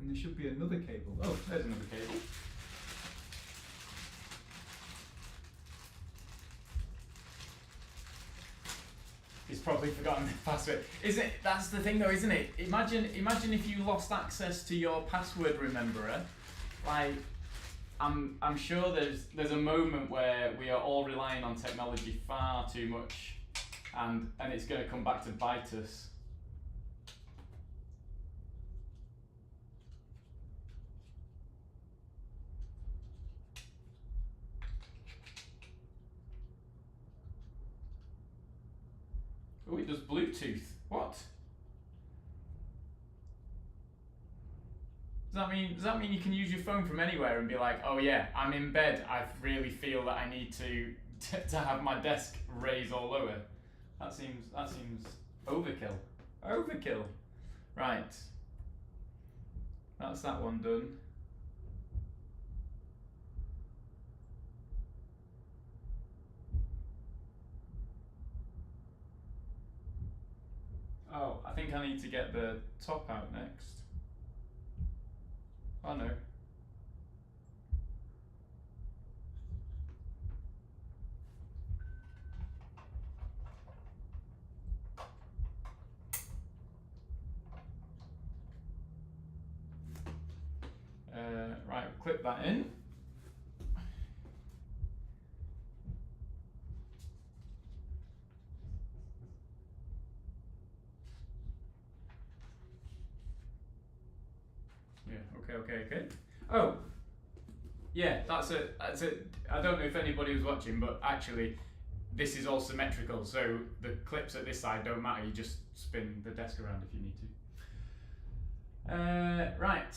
there should be another cable. Oh, there's another cable. He's probably forgotten the password. That's the thing though, isn't it? Imagine if you lost access to your password rememberer. Like, I'm sure there's a moment where we are all relying on technology far too much, and it's going to come back to bite us. Oh, it does Bluetooth. What? Does that mean you can use your phone from anywhere and be like, oh yeah, I'm in bed, I really feel that I need to have my desk raise or lower? That seems overkill. Overkill. Right. That's that one done. Oh, I think I need to get the top out next. Oh no. Right, clip that in. Yeah, okay. Oh, yeah, that's it. I don't know if anybody was watching, but actually, this is all symmetrical, so the clips at this side don't matter. You just spin the desk around if you need to. Right.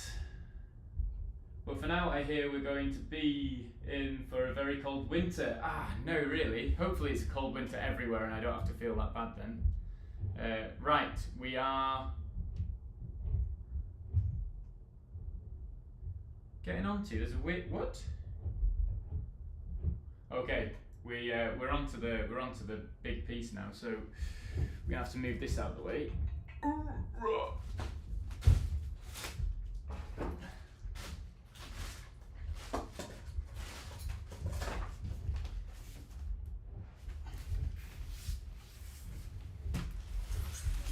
Well, for now, I hear we're going to be in for a very cold winter. No, really. Hopefully, it's a cold winter everywhere, and I don't have to feel that bad then. Right, we are getting on to. There's a what? Okay, we're onto the big piece now. So we're gonna have to move this out of the way.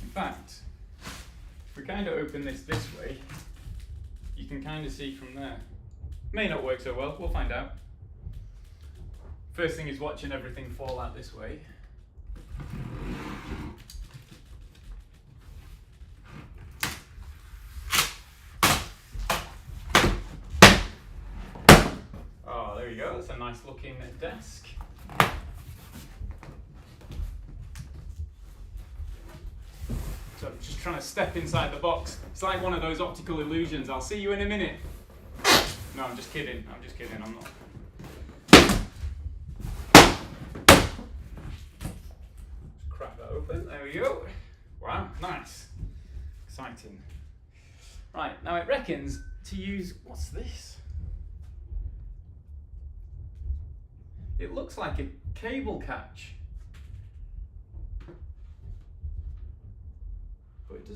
In fact, if we kind of open this way, you can kind of see from there. May not work so well, we'll find out. First thing is watching everything fall out this way. we go. It's a nice looking desk. So I'm just trying to step inside the box. It's like one of those optical illusions. I'll see you in a minute. No, I'm just kidding. I'm just kidding. I'm not. Just crack that open. There we go. Wow, nice. Exciting. Right, now it reckons to use, what's this? It looks like a cable catch. But it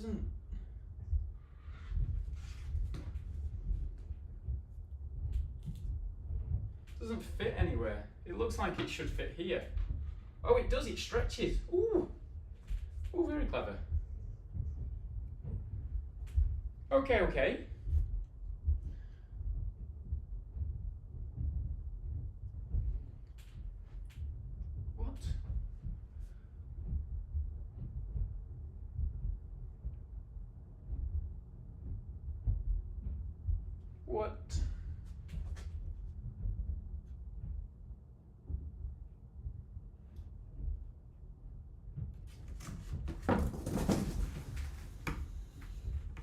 doesn't fit anywhere. It looks like it should fit here. Oh, it does, it stretches. Ooh. Ooh, very clever. Okay, okay. What? What?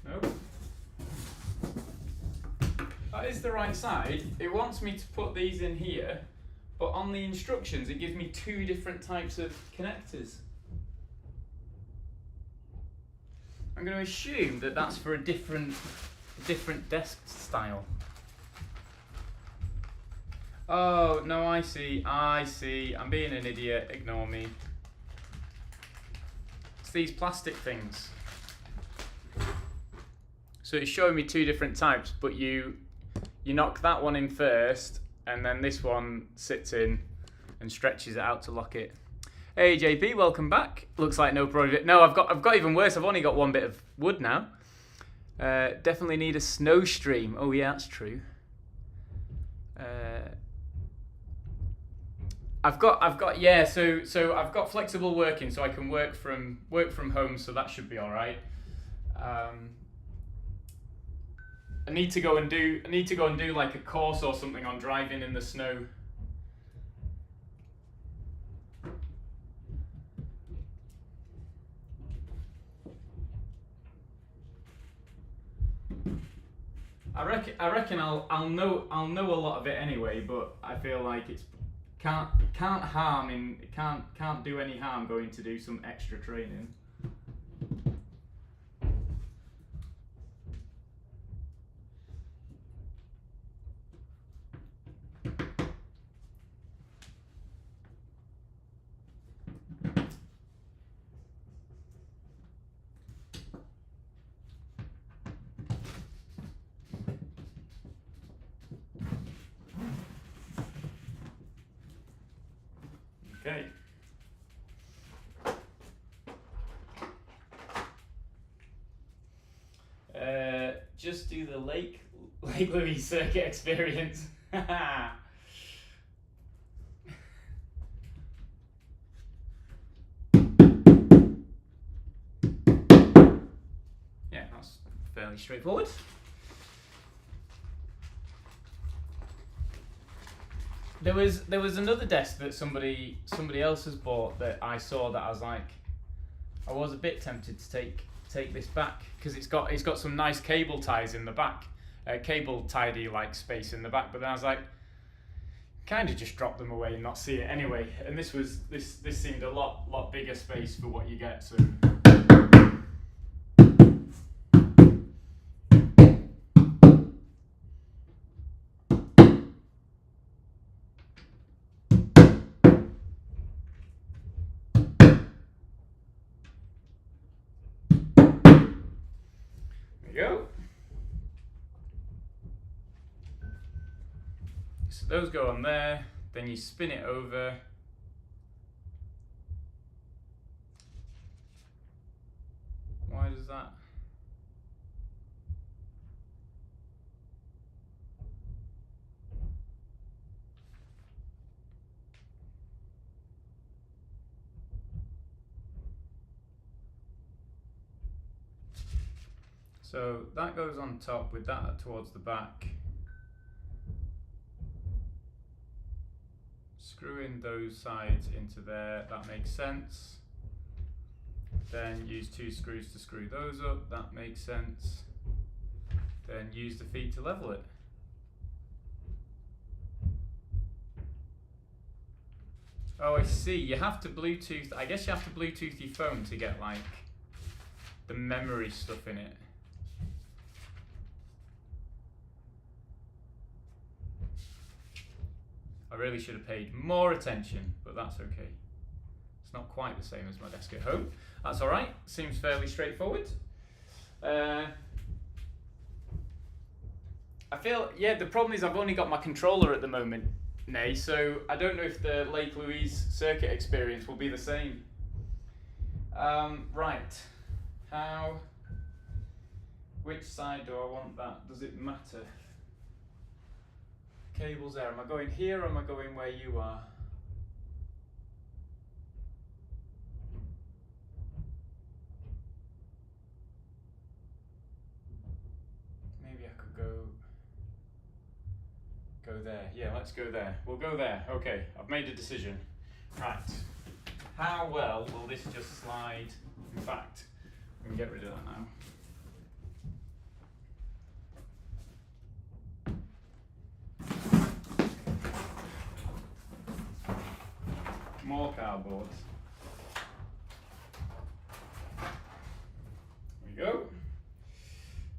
Nope. That is the right side. It wants me to put these in here, but on the instructions it gives me two different types of connectors. I'm going to assume that that's for a different desk style. Oh, no, I see. I'm being an idiot. Ignore me. It's these plastic things. So it's showing me two different types, but you knock that one in first, and then this one sits in and stretches it out to lock it. Hey JP, welcome back. Looks like no project. No, I've got even worse. I've only got one bit of wood now. Definitely need a snow stream. Oh yeah, that's true. I've got yeah. So I've got flexible working, so I can work from home. So that should be all right. I need to go and do like a course or something on driving in the snow. I reckon I'll know a lot of it anyway, but I feel like it's can't do any harm going to do some extra training. Okay. Just do the Lake Louise circuit experience. Yeah, that's fairly straightforward. There was another desk that somebody else has bought that I saw that I was like, I was a bit tempted to take this back because it's got some nice cable ties in the back, cable tidy like space in the back. But then I was like, kind of just drop them away and not see it anyway. And this seemed a lot bigger space for what you get. So. Go. So those go on there, then you spin it over. Why does that? So that goes on top with that towards the back. screwing those sides into there, that makes sense. Then use 2 screws to screw those up, that makes sense. Then use the feet to level it. Oh, I see, you have to Bluetooth, I guess you have to Bluetooth your phone to get like the memory stuff in it. I really should have paid more attention, but that's okay. It's not quite the same as my desk at home. That's all right, seems fairly straightforward. I feel, yeah, the problem is I've only got my controller at the moment, Nay, so I don't know if the Lake Louise circuit experience will be the same. Right, which side do I want that? Does it matter? Cables there, am I going here or am I going where you are? Maybe I could go there. Yeah, let's go there. We'll go there. Okay, I've made a decision. Right. How well will this just slide? In fact, we can get rid of that now. More cardboard. There we go.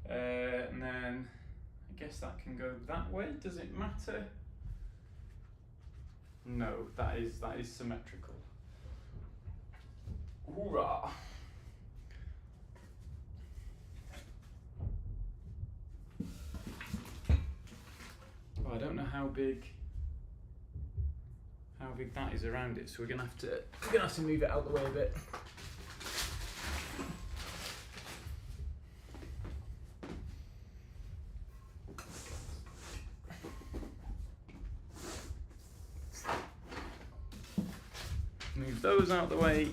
And then I guess that can go that way. Does it matter? No, that is symmetrical. Hoorah! Oh, I don't know how big that is around it, so we're gonna have to move it out the way a bit. Move those out the way.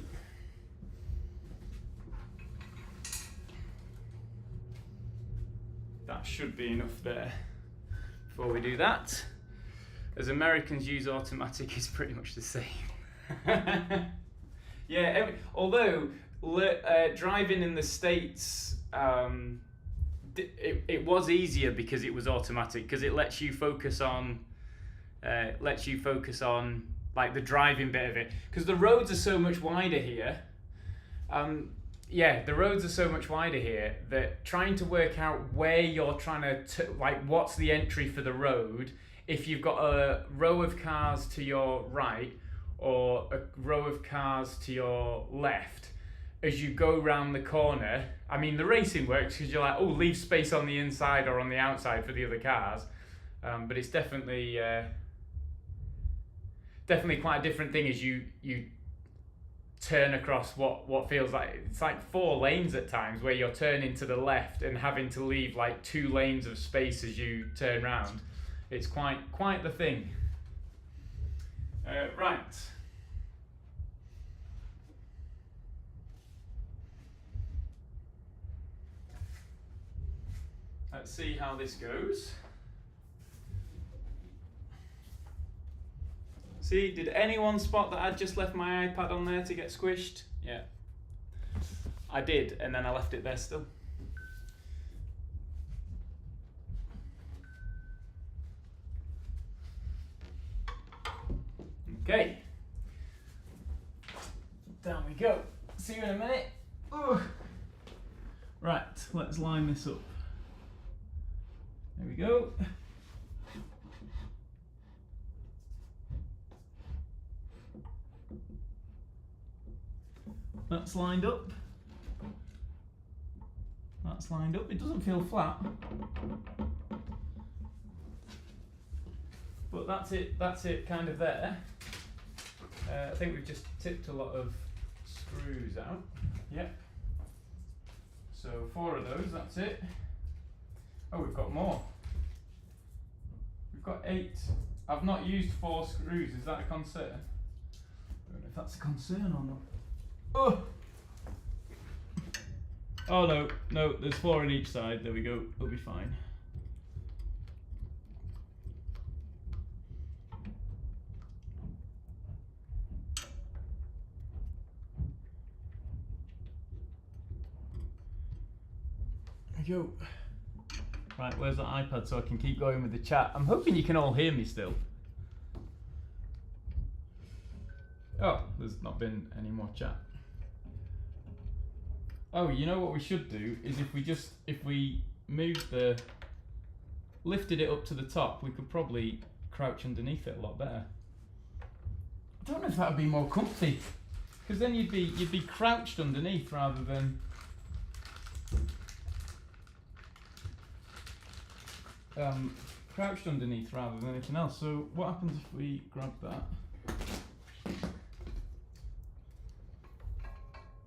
That should be enough there. Before we do that, as Americans use automatic, is pretty much the same. Yeah, although driving in the States, it was easier because it was automatic, because it lets you focus on like the driving bit of it, because the roads are so much wider here. Yeah, the roads are so much wider here that trying to work out where you're trying to like what's the entry for the road, if you've got a row of cars to your right or a row of cars to your left, as you go round the corner, I mean the racing works because you're like, oh, leave space on the inside or on the outside for the other cars, but it's definitely quite a different thing as you turn across what feels like it's like 4 lanes at times, where you're turning to the left and having to leave like 2 lanes of space as you turn round. It's quite the thing. Right. Let's see how this goes. See, did anyone spot that I'd just left my iPad on there to get squished? Yeah. I did, and then I left it there still. Okay. Down we go. See you in a minute. Ugh. Right, let's line this up. There we go. That's lined up. That's lined up. It doesn't feel flat. But that's it kind of there. I think we've just tipped a lot of screws out. Yep. So 4 of those, that's it. Oh, we've got more. We've got 8. I've not used 4 screws. Is that a concern? I don't know if that's a concern or not. Oh! Oh no, there's 4 on each side. There we go. It'll be fine. we go. Right, where's that iPad so I can keep going with the chat? I'm hoping you can all hear me still. Oh, there's not been any more chat. Oh, you know what we should do is if we lifted it up to the top, we could probably crouch underneath it a lot better. I don't know if that would be more comfy, because then you'd be crouched underneath rather than crouched underneath rather than anything else. So what happens if we grab that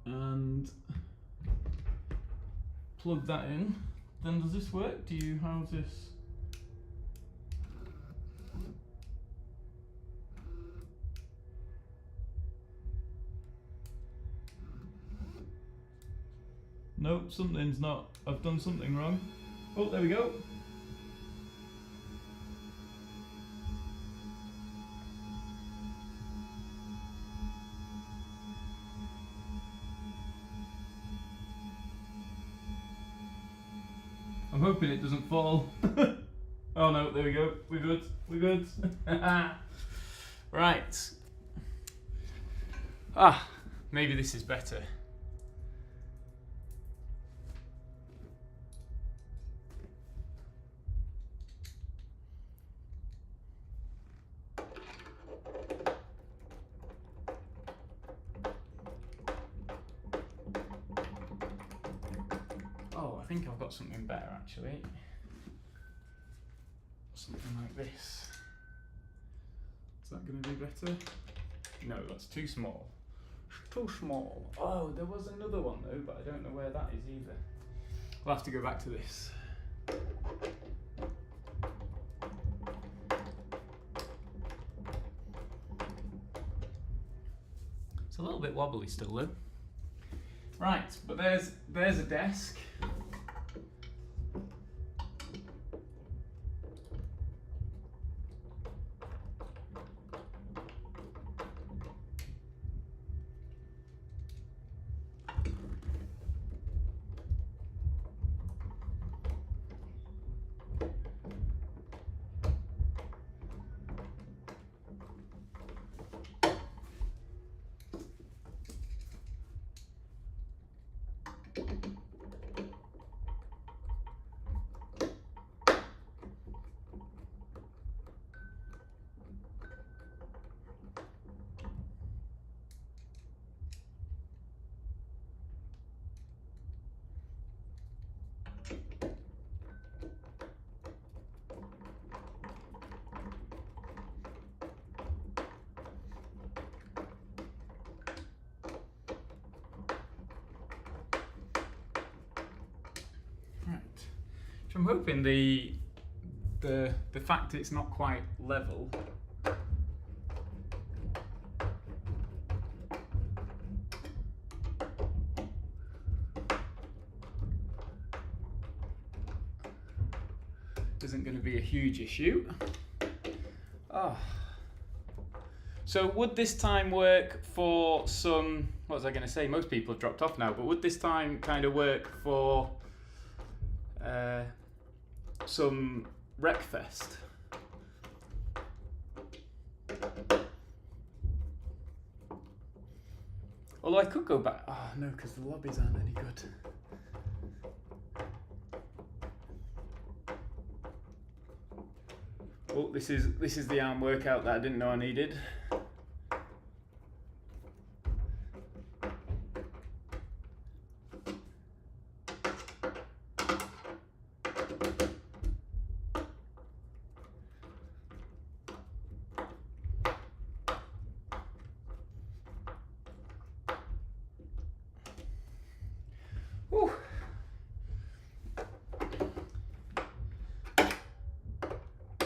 and plug that in? Then does this work? How's this? Nope, something's not. I've done something wrong. Oh, there we go. I'm hoping it doesn't fall. Oh no, there we go. We're good. We're good. Right. Maybe this is better. I think I've got something better actually. Something like this. Is that going to be better? No, that's too small. Too small. Oh, there was another one though, but I don't know where that is either. We'll have to go back to this. It's a little bit wobbly still though. Right, but there's a desk. I'm hoping the fact it's not quite level isn't going to be a huge issue. So would this time work for some, what was I going to say, most people have dropped off now, but would this time kind of work for some Wreckfest? Although I could go back. Oh no, because the lobbies aren't any good. Oh, this is the arm workout that I didn't know I needed. Whew.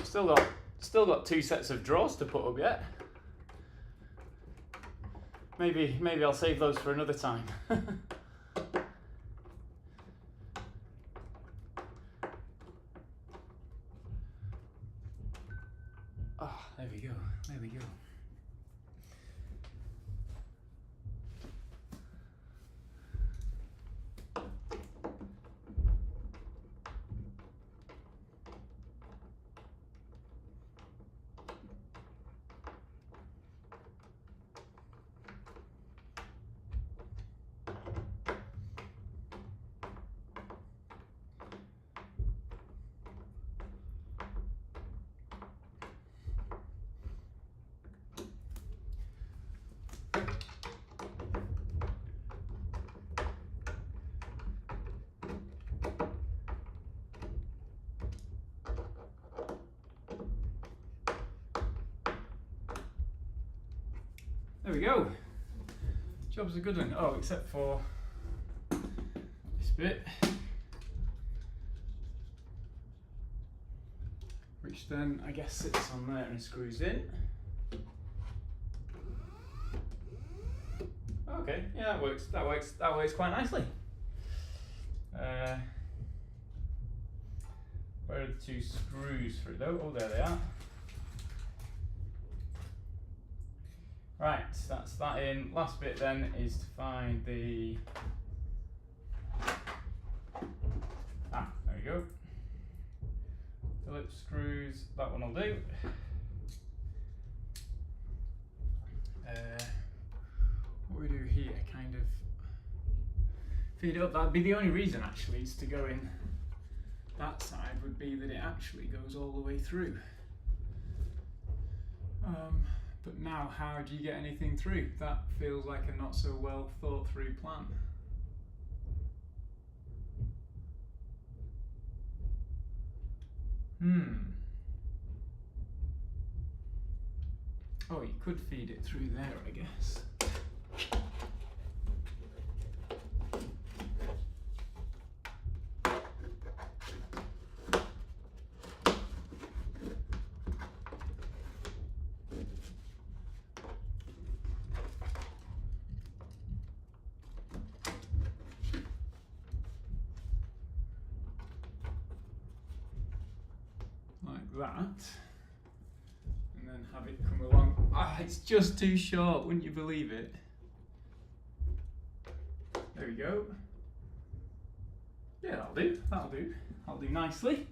Still got 2 sets of drawers to put up yet. Maybe I'll save those for another time. Oh, there we go. There we go. There we go. Job's a good one. Oh, except for this bit, which then I guess sits on there and screws in. Okay, yeah, that works. That works quite nicely. Where are the two screws for it though? Oh, there they are. Right, that's that in. Last bit then is to find the. There we go. Phillips screws. That one will do. What we do here, kind of feed it up. That'd be the only reason actually is to go in that side would be that it actually goes all the way through. But now, how do you get anything through? That feels like a not so well thought through plan. Oh, you could feed it through there, I guess. That, and then have it come along. It's just too short, wouldn't you believe it? There we go. Yeah, that'll do nicely.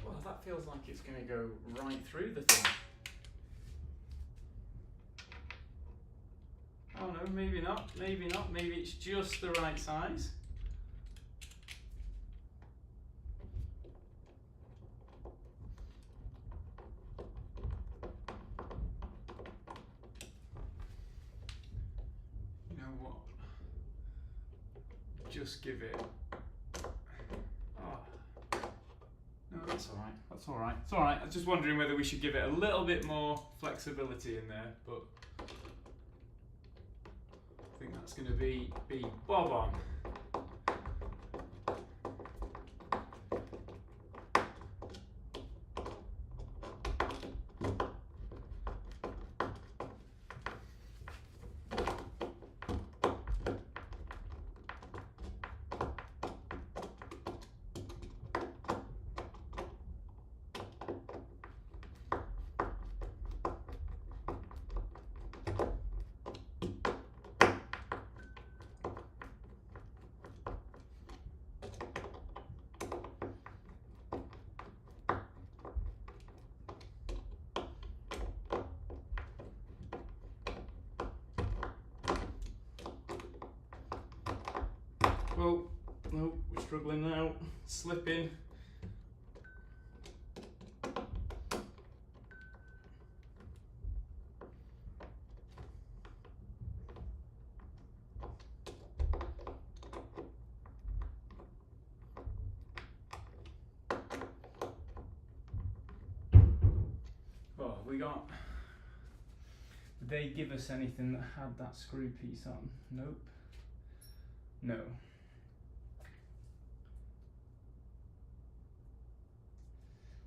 Well, that feels like it's going to go right through the thing. Oh no, maybe not, maybe it's just the right size. You know what? Just give it. Oh. No, that's alright, it's alright. I was just wondering whether we should give it a little bit more flexibility in there, but I think that's going to be bob on. Oh, no, we're struggling now. Slipping. Oh, we got. Did they give us anything that had that screw piece on? Nope. No.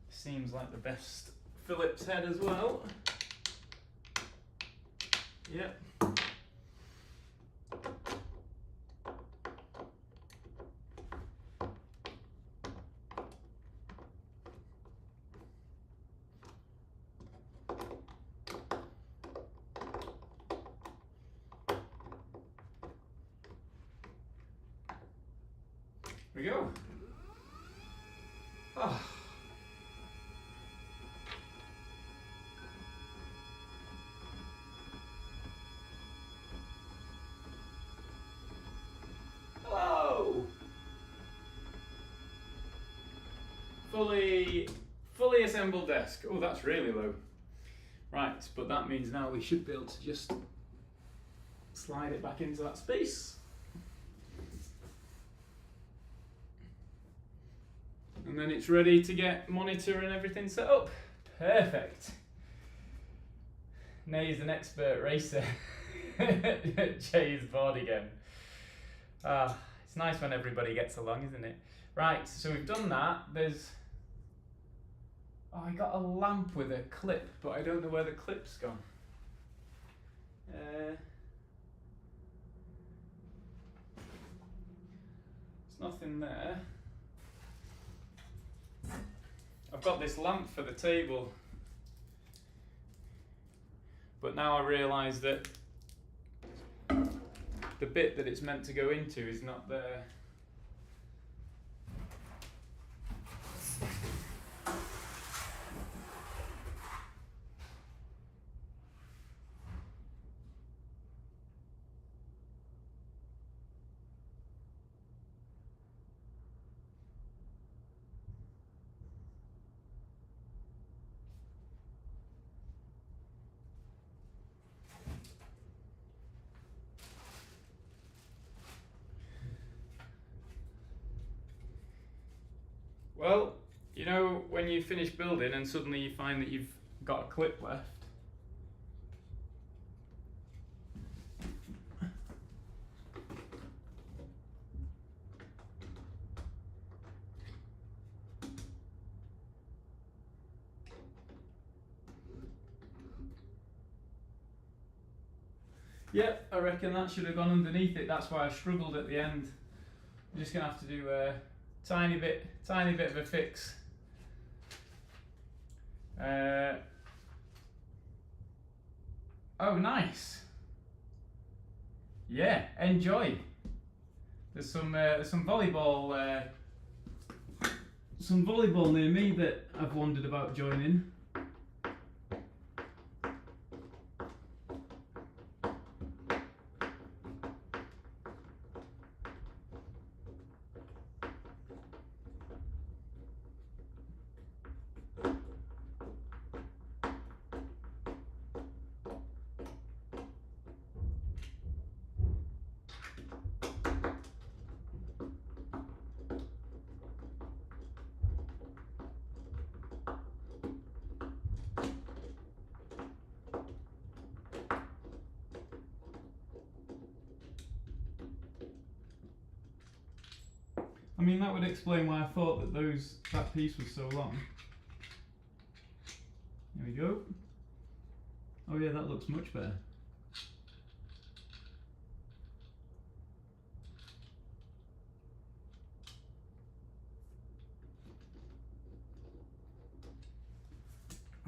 Seems like the best Phillips head as well. Yep. There we go. Oh. Hello. Fully assembled desk. Oh, that's really low. Right, but that means now we should be able to just slide it back into that space. And then it's ready to get monitor and everything set up. Perfect. Nay's an expert racer. Jay's bored again. It's nice when everybody gets along, isn't it? Right, so we've done that. There's... Oh, I got a lamp with a clip, but I don't know where the clip's gone. There's nothing there. I've got this lamp for the table, but now I realise that the bit that it's meant to go into is not there. Well, you know, when you finish building and suddenly you find that you've got a clip left. Yep, I reckon that should have gone underneath it. That's why I struggled at the end. I'm just gonna have to do a tiny bit of a fix. Oh, nice. Yeah, enjoy. There's some volleyball near me that I've wondered about joining. I mean, that would explain why I thought that that piece was so long. There we go. Oh yeah, that looks much better.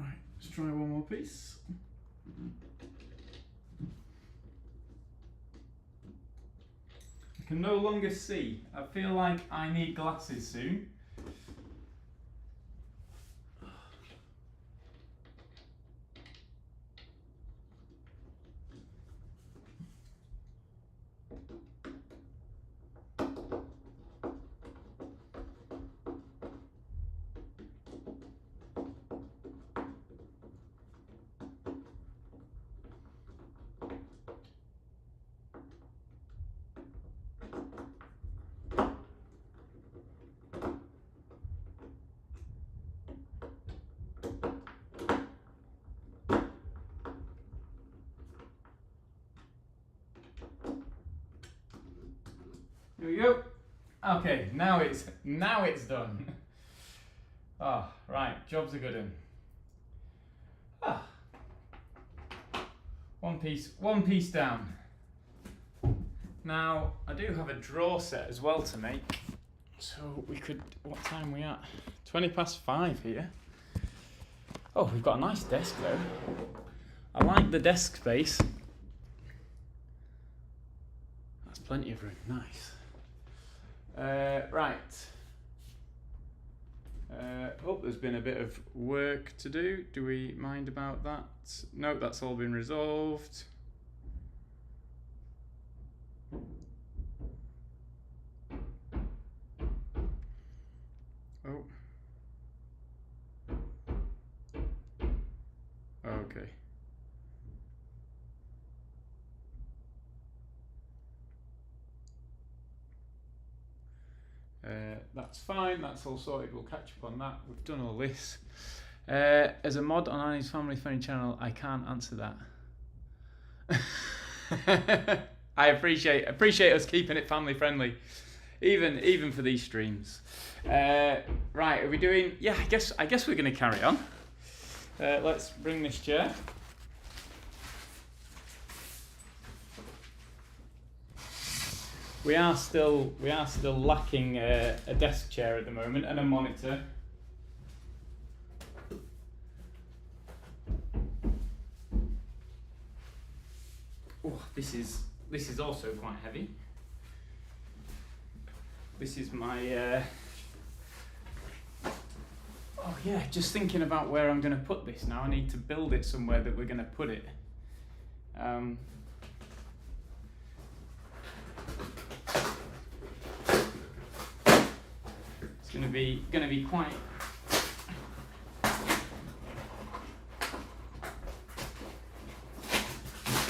Right, let's try one more piece. I can no longer see. I feel like I need glasses soon. Here we go. Okay, now it's done. Ah, right, job's a good one. Ah, one piece down. Now I do have a drawer set as well to make, so we could. What time are we at? 5:20 here. Oh, we've got a nice desk though. I like the desk space. That's plenty of room. Nice. Right. Oh, there's been a bit of work to do. Do we mind about that? No, that's all been resolved. Oh. Okay. That's fine, that's all sorted, we'll catch up on that. We've done all this. As a mod on Annie's Family Friendly channel, I can't answer that. I appreciate us keeping it family friendly, even for these streams. Right, are we doing? Yeah, I guess we're going to carry on. Let's bring this chair. We are still lacking a desk chair at the moment and a monitor. Oh, this is also quite heavy. This is my. Oh yeah, just thinking about where I'm going to put this now. I need to build it somewhere that we're going to put it. It's going to be quite.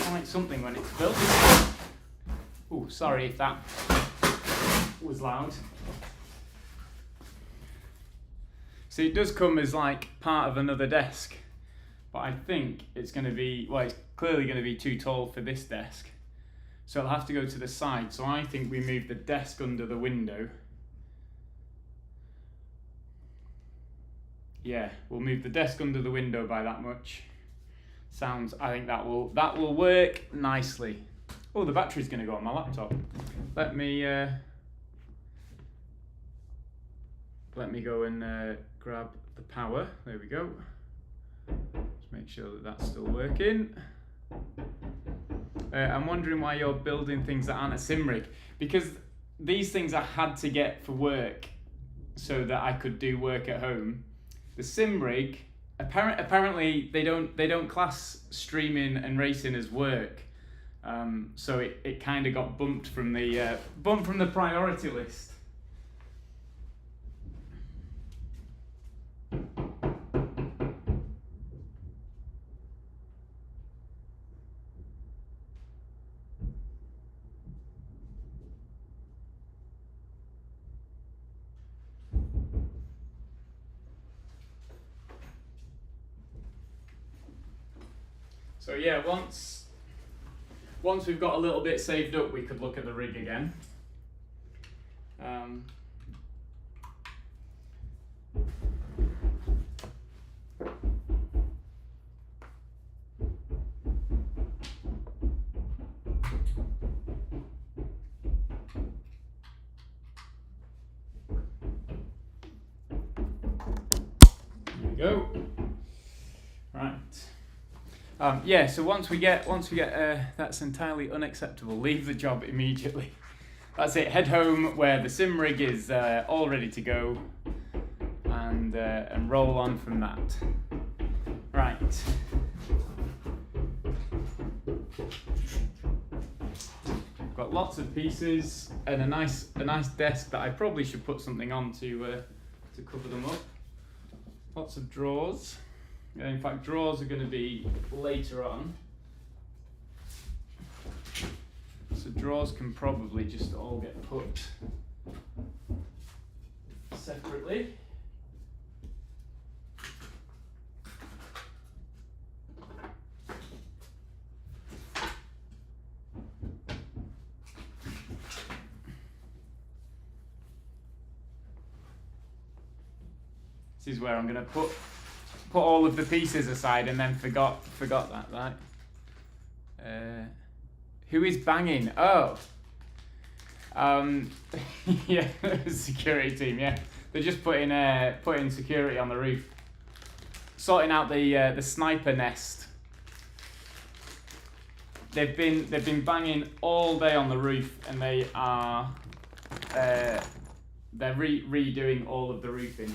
Quite something when it's built. Oh, sorry if that was loud. So it does come as like part of another desk, but I think it's going to be, well, it's clearly going to be too tall for this desk, so it'll have to go to the side. So I think we move the desk under the window. Yeah, we'll move the desk under the window by that much. I think that will work nicely. Oh, the battery's going to go on my laptop. Let me go and grab the power. There we go. Just make sure that that's still working. I'm wondering why you're building things that aren't a sim rig, because these things I had to get for work so that I could do work at home. The sim rig, apparently they don't class streaming and racing as work, so it kind of got bumped from the priority list. So yeah, once we've got a little bit saved up, we could look at the rig again. There we go. Right. Yeah, so once we get that's entirely unacceptable. Leave the job immediately. That's it. Head home where the sim rig is all ready to go, and roll on from that. Right. Got lots of pieces and a nice desk that I probably should put something on to cover them up. Lots of drawers. In fact, drawers are going to be later on. So drawers can probably just all get put separately. This is where I'm going to put all of the pieces aside, and then forgot that, right? Who is banging? Oh, yeah, security team. Yeah, they're just putting security on the roof, sorting out the sniper nest. They've been banging all day on the roof, and they are they're redoing all of the roofing.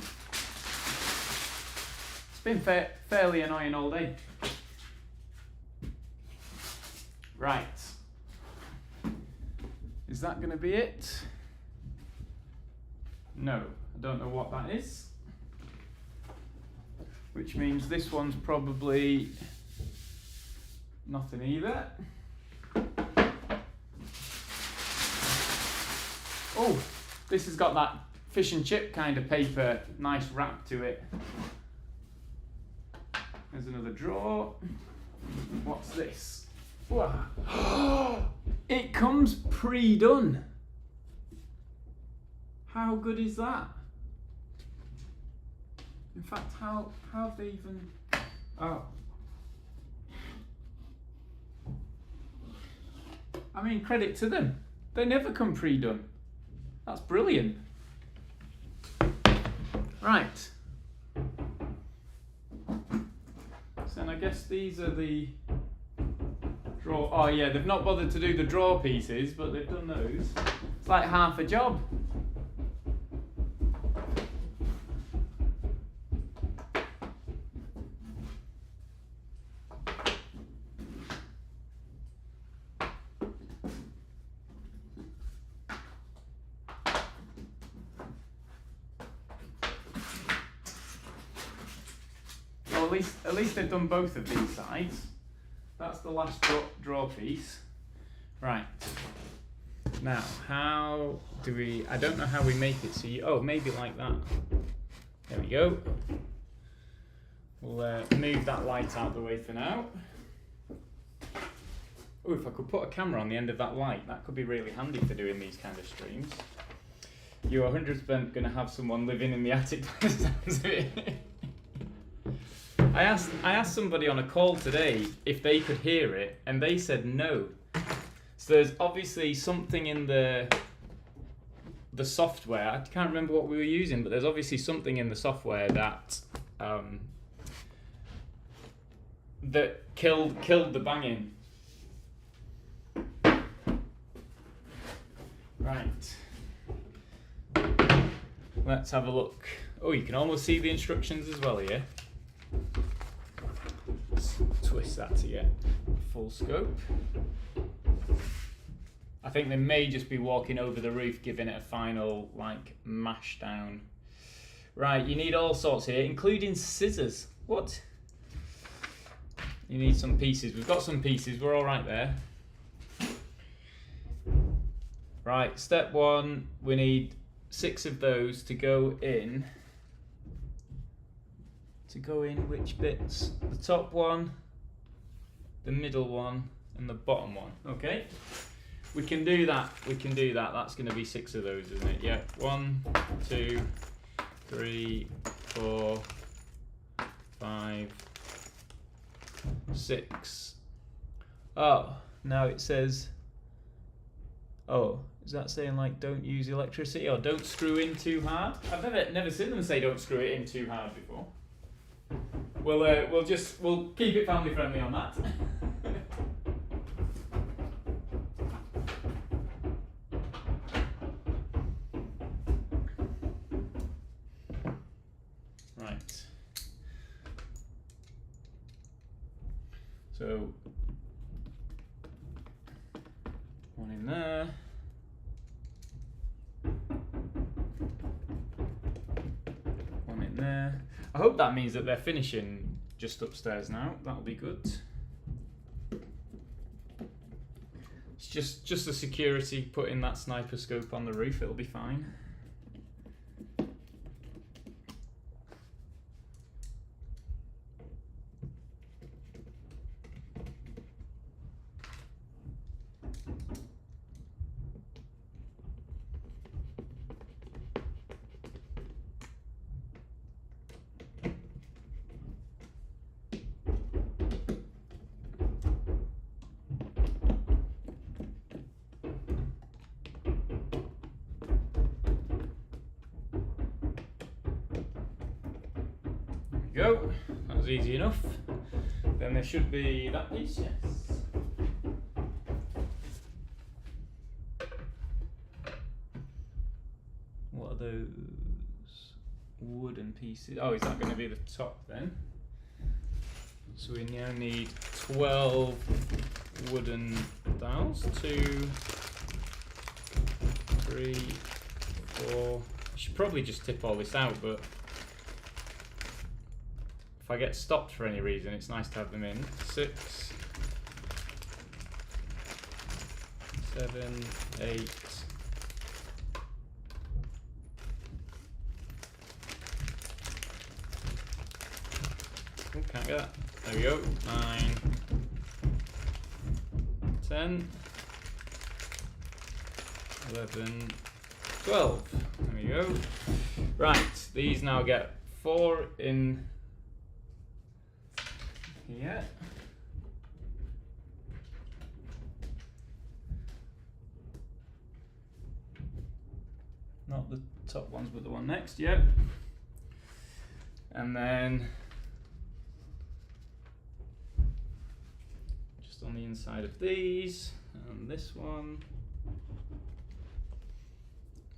Been fairly annoying all day. Right. Is that going to be it? No, I don't know what that is. Which means this one's probably nothing either. Oh, this has got fish and chip kind of paper, nice wrap to it. There's another drawer. What's this? It comes pre-done. How good is that? In fact, how have they even... Oh. I mean, credit to them. They never come pre-done. That's brilliant. Right. So then I guess these are the drawer. Oh yeah, they've not bothered to do the drawer pieces, but they've done those. It's like half a job. Well, at least they've done both of these sides. That's the last drawer piece. Right. Now, how do we... I don't know how we make it. So oh, maybe like that. There we go. We'll move that light out of the way for now. Oh, if I could put a camera on the end of that light, that could be really handy for doing these kind of streams. You're 100% going to have someone living in the attic by the sounds of it. I asked somebody on a call today if they could hear it, and they said no. So there's obviously something in the software. I can't remember what we were using, but there's obviously something in the software that that killed the banging. Right. Let's have a look. Oh, you can almost see the instructions as well here. Let's twist that to get full scope. I think they may just be walking over the roof, giving it a final like mash down. Right, you need all sorts here, including scissors. What? You need some pieces. We've got some pieces, we're all right there. Right, step one, we need 6 of those to go in. To go in which bits? The top one, the middle one, and the bottom one. Okay, we can do that. We can do that. That's going to be 6 of those, isn't it? Yeah. 1, 2, 3, 4, 5, 6. Oh, now it says. Oh, is that saying like don't use electricity or don't screw in too hard? I've never seen them say don't screw it in too hard before. We'll keep it family friendly on that. Right. So one in there. One in there. I hope that means that they're finishing just upstairs now. That'll be good. It's just the security putting that sniper scope on the roof. It'll be fine. Go. That was easy enough. Then there should be that piece, yes. What are those wooden pieces? Oh, is that going to be the top then? So we now need 12 wooden dowels. 2, 3, 4. I should probably just tip all this out, but if I get stopped for any reason, it's nice to have them in. 6, 7, 8, can't get that. There we go. 9, 10, 11, 12. There we go. Right, these now get 4 in here. Not the top ones, but the one next, yep. And then just on the inside of these, and this one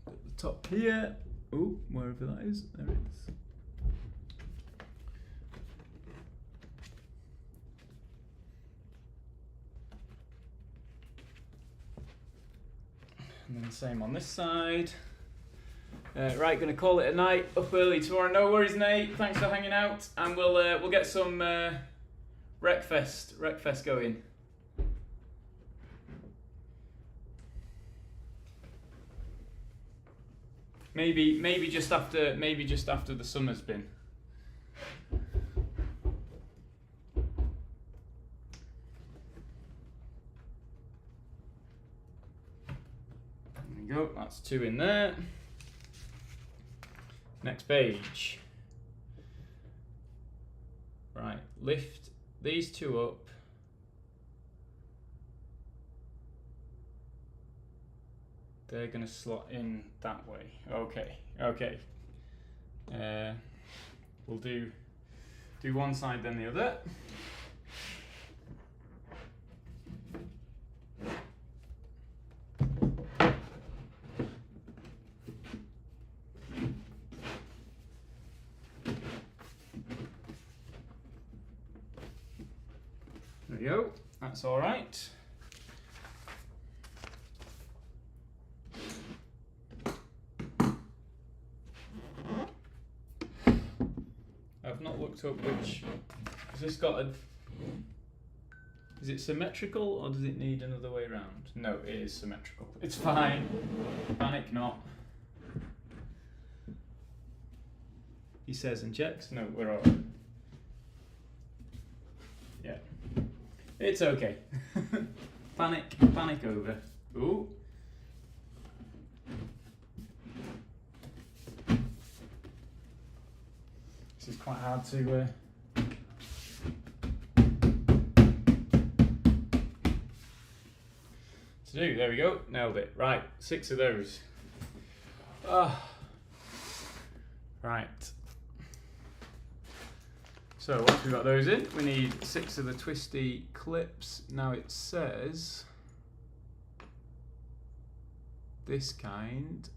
at the top here. Oh, wherever that is, there it is. And then same on this side. Right, gonna call it a night. Up early tomorrow. No worries, Nate. Thanks for hanging out, and we'll get some Wreckfest going. Maybe just after the summer's been. There we go. That's 2 in there. Next page. Right, lift these 2 up. They're gonna slot in that way. Okay. We'll do one side then the other. There we go, that's all right. I've not looked up which, has this got a, is it symmetrical or does it need another way around? No, it is symmetrical. It's fine, panic not. He says and checks, no, we're all right. Yeah. It's okay. Panic over. Ooh. This is quite hard to do. There we go. Nailed it. Right, 6 of those. Right. So once we've got those in, we need 6 of the twisty clips. Now it says this kind.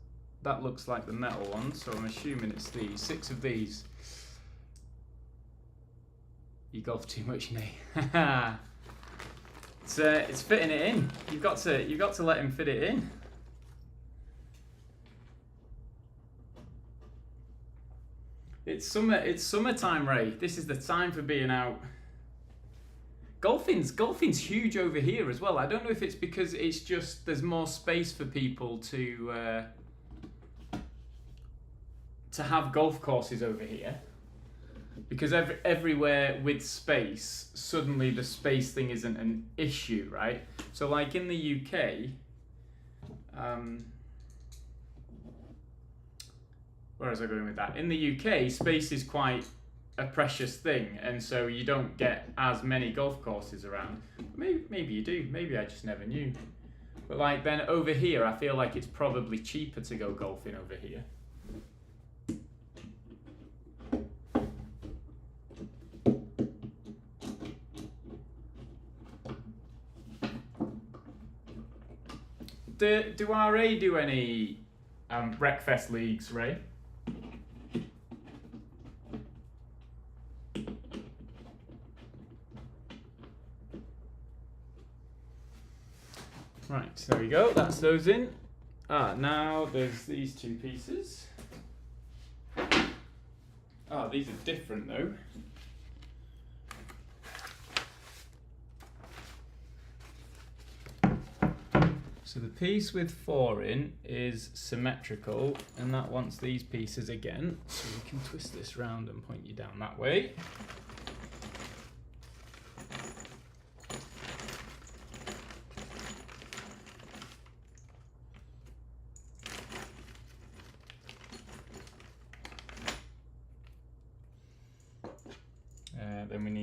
That looks like the metal one, so I'm assuming it's these. 6 of these. You golf too much, Nate. It's fitting it in. You've got to let him fit it in. It's summertime, Ray. This is the time for being out. Golfing's huge over here as well. I don't know if it's because it's just there's more space for people to have golf courses over here. Because everywhere with space, suddenly the space thing isn't an issue, right? So like in the UK, where was I going with that? In the UK, space is quite a precious thing, and so you don't get as many golf courses around. Maybe you do. Maybe I just never knew. But like then over here, I feel like it's probably cheaper to go golfing over here. Do RA do any Wreckfest leagues, Ray? Right, there we go, that's those in. Now there's these 2 pieces. These are different though. So the piece with 4 in is symmetrical, and that wants these pieces again. So we can twist this round and point you down that way.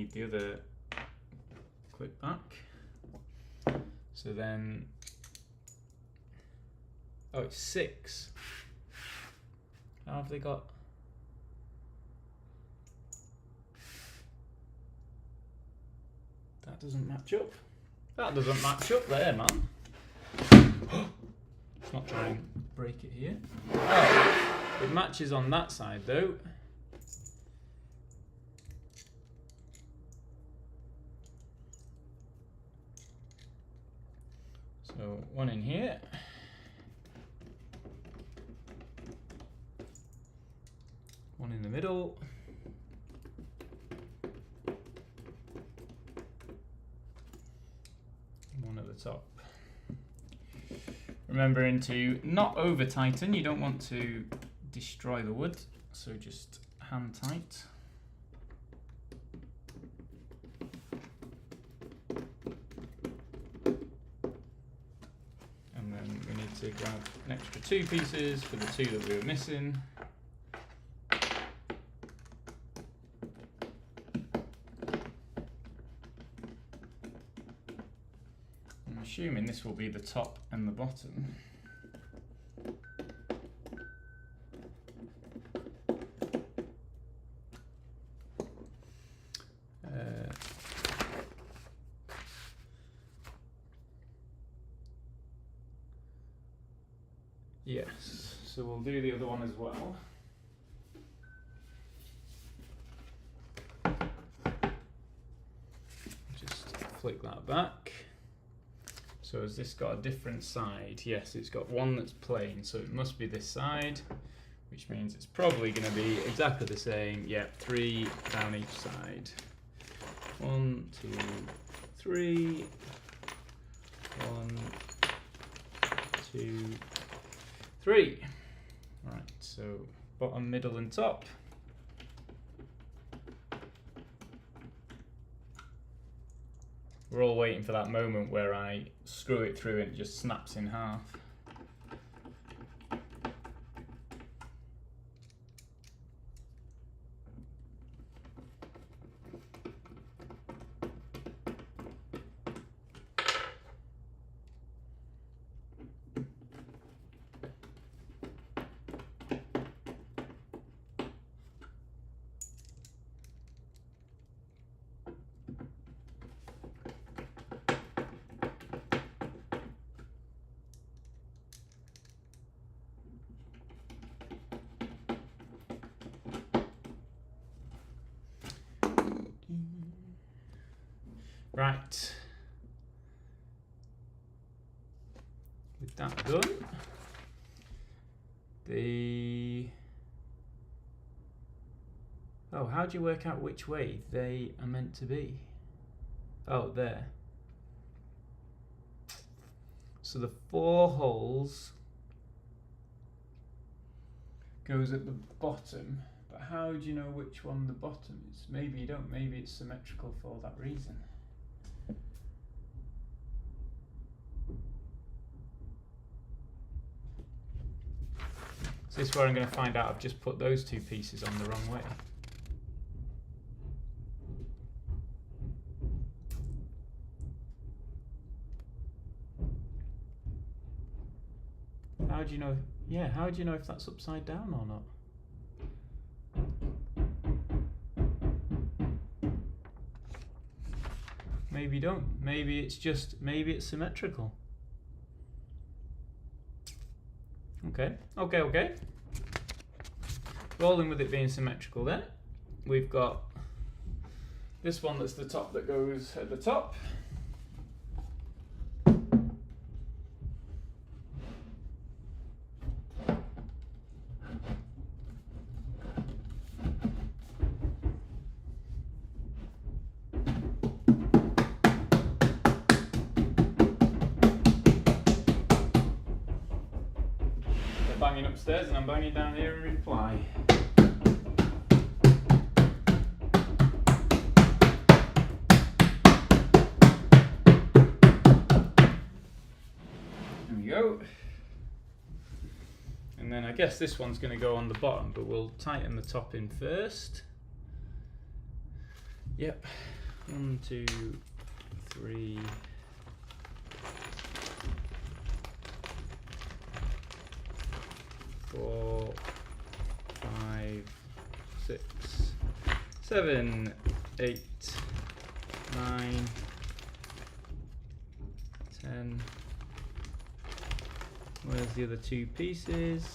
need the other clip back. So then, oh, it's 6. How have they got? That doesn't match up. That doesn't match up there, man. Let's not try and break it here. Oh, it matches on that side though. So one in here. One in the middle. One at the top. Remembering to not over tighten, you don't want to destroy the wood, so just hand tight. And then we need to grab an extra 2 pieces for the 2 that we were missing. I'm assuming this will be the top and the bottom. Yes, so we'll do the other one as well. Just flick that back. So has this got a different side? Yes, it's got one that's plain, so it must be this side, which means it's probably going to be exactly the same. Yep, 3 down each side. 1, 2, 3. 1, 2, 3. Right, so bottom, middle and top. We're all waiting for that moment where I screw it through and it just snaps in half. Right, with that done, how do you work out which way they are meant to be? Oh, there. So the 4 holes goes at the bottom, but how do you know which one the bottom is? Maybe you don't, maybe it's symmetrical for that reason. So this is where I'm going to find out I've just put those 2 pieces on the wrong way. How do you know? Yeah, how do you know if that's upside down or not? Maybe you don't. Maybe it's symmetrical. Okay. Rolling with it being symmetrical then. We've got this one that's the top that goes at the top. Banging upstairs and I'm banging down here in reply. There we go. And then I guess this one's going to go on the bottom, but we'll tighten the top in first. Yep. 1, 2, 3. 4, 5, 6, 7, 8, 9, 10. Where's the other 2 pieces?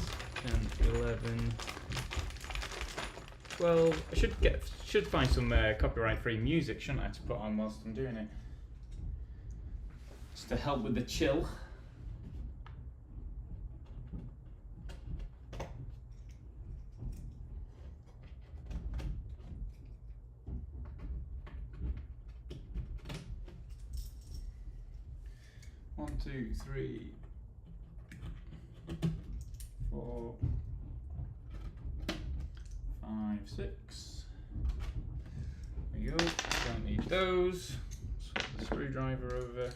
10, 11, 12. I should find some copyright-free music, shouldn't I, to put on whilst I'm doing it, just to help with the chill. One, 2, 3, 4, 5, 6. There you go. Don't need those. Swap the screwdriver over.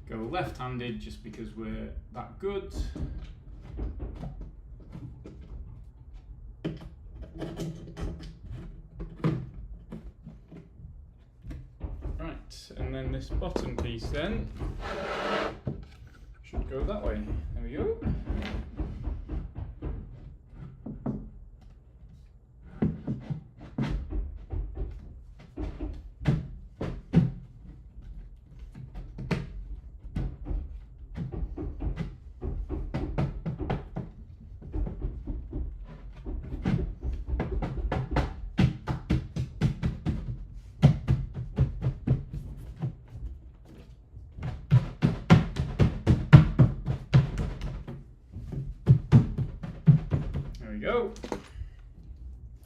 Go left-handed just because we're that good. Right, and then this bottom piece then should go that way. There we go. There we go.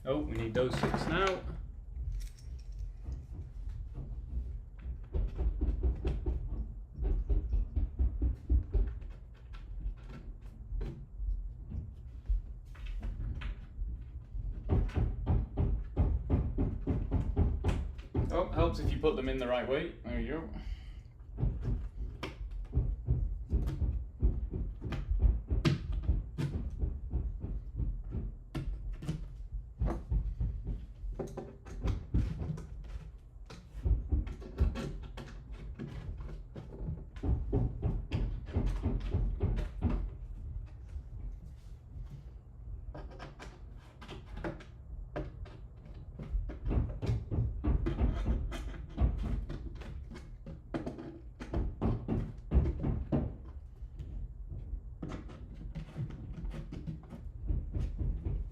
Oh, we need those 6 now. Oh, helps if you put them in the right way. There you go.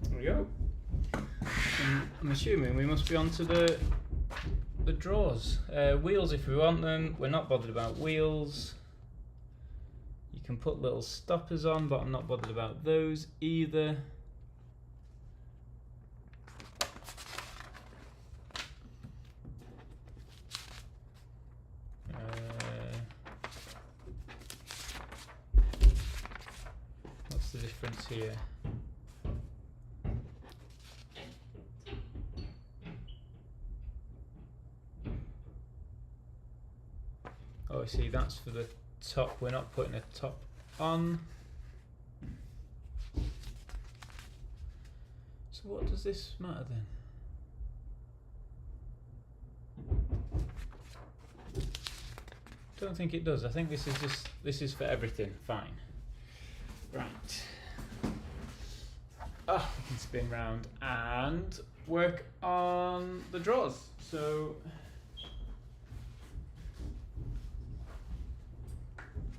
There we go. I'm assuming we must be onto the drawers. Wheels if we want them. We're not bothered about wheels. You can put little stoppers on, but I'm not bothered about those either. What's the difference here? Oh, I see, that's for the top. We're not putting a top on. So what does this matter then? Don't think it does. I think this is for everything. Fine. Right. Oh, we can spin round and work on the drawers. So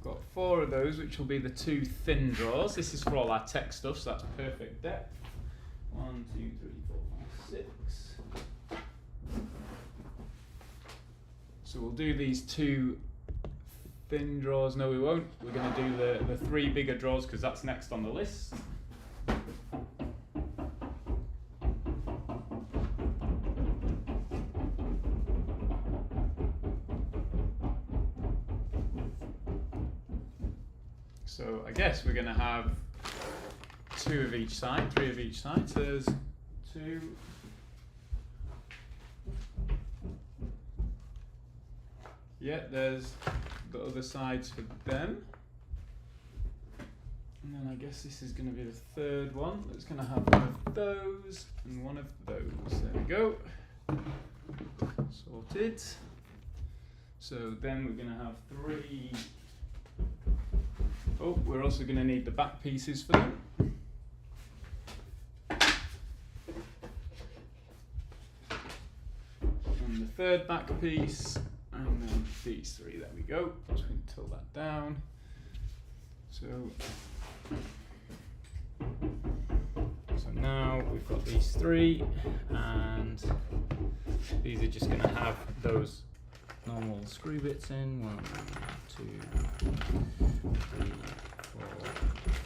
got 4 of those, which will be the 2 thin drawers. This is for all our tech stuff, so that's perfect depth. 1, 2, 3, 4, 5, 6. So we'll do these 2 thin drawers. No, we won't. We're going to do the 3 bigger drawers because that's next on the list. So I guess we're going to have 2 of each side, 3 of each side. So there's 2. Yeah, there's the other sides for them. And then I guess this is going to be the third one. That's going to have one of those and one of those. There we go. Sorted. So then we're going to have 3. Oh, we're also going to need the back pieces for them. And the third back piece, and then these 3. There we go. So we can tilt that down. So now we've got these 3, and these are just going to have those normal screw bits in. 1, 2, 3, 4,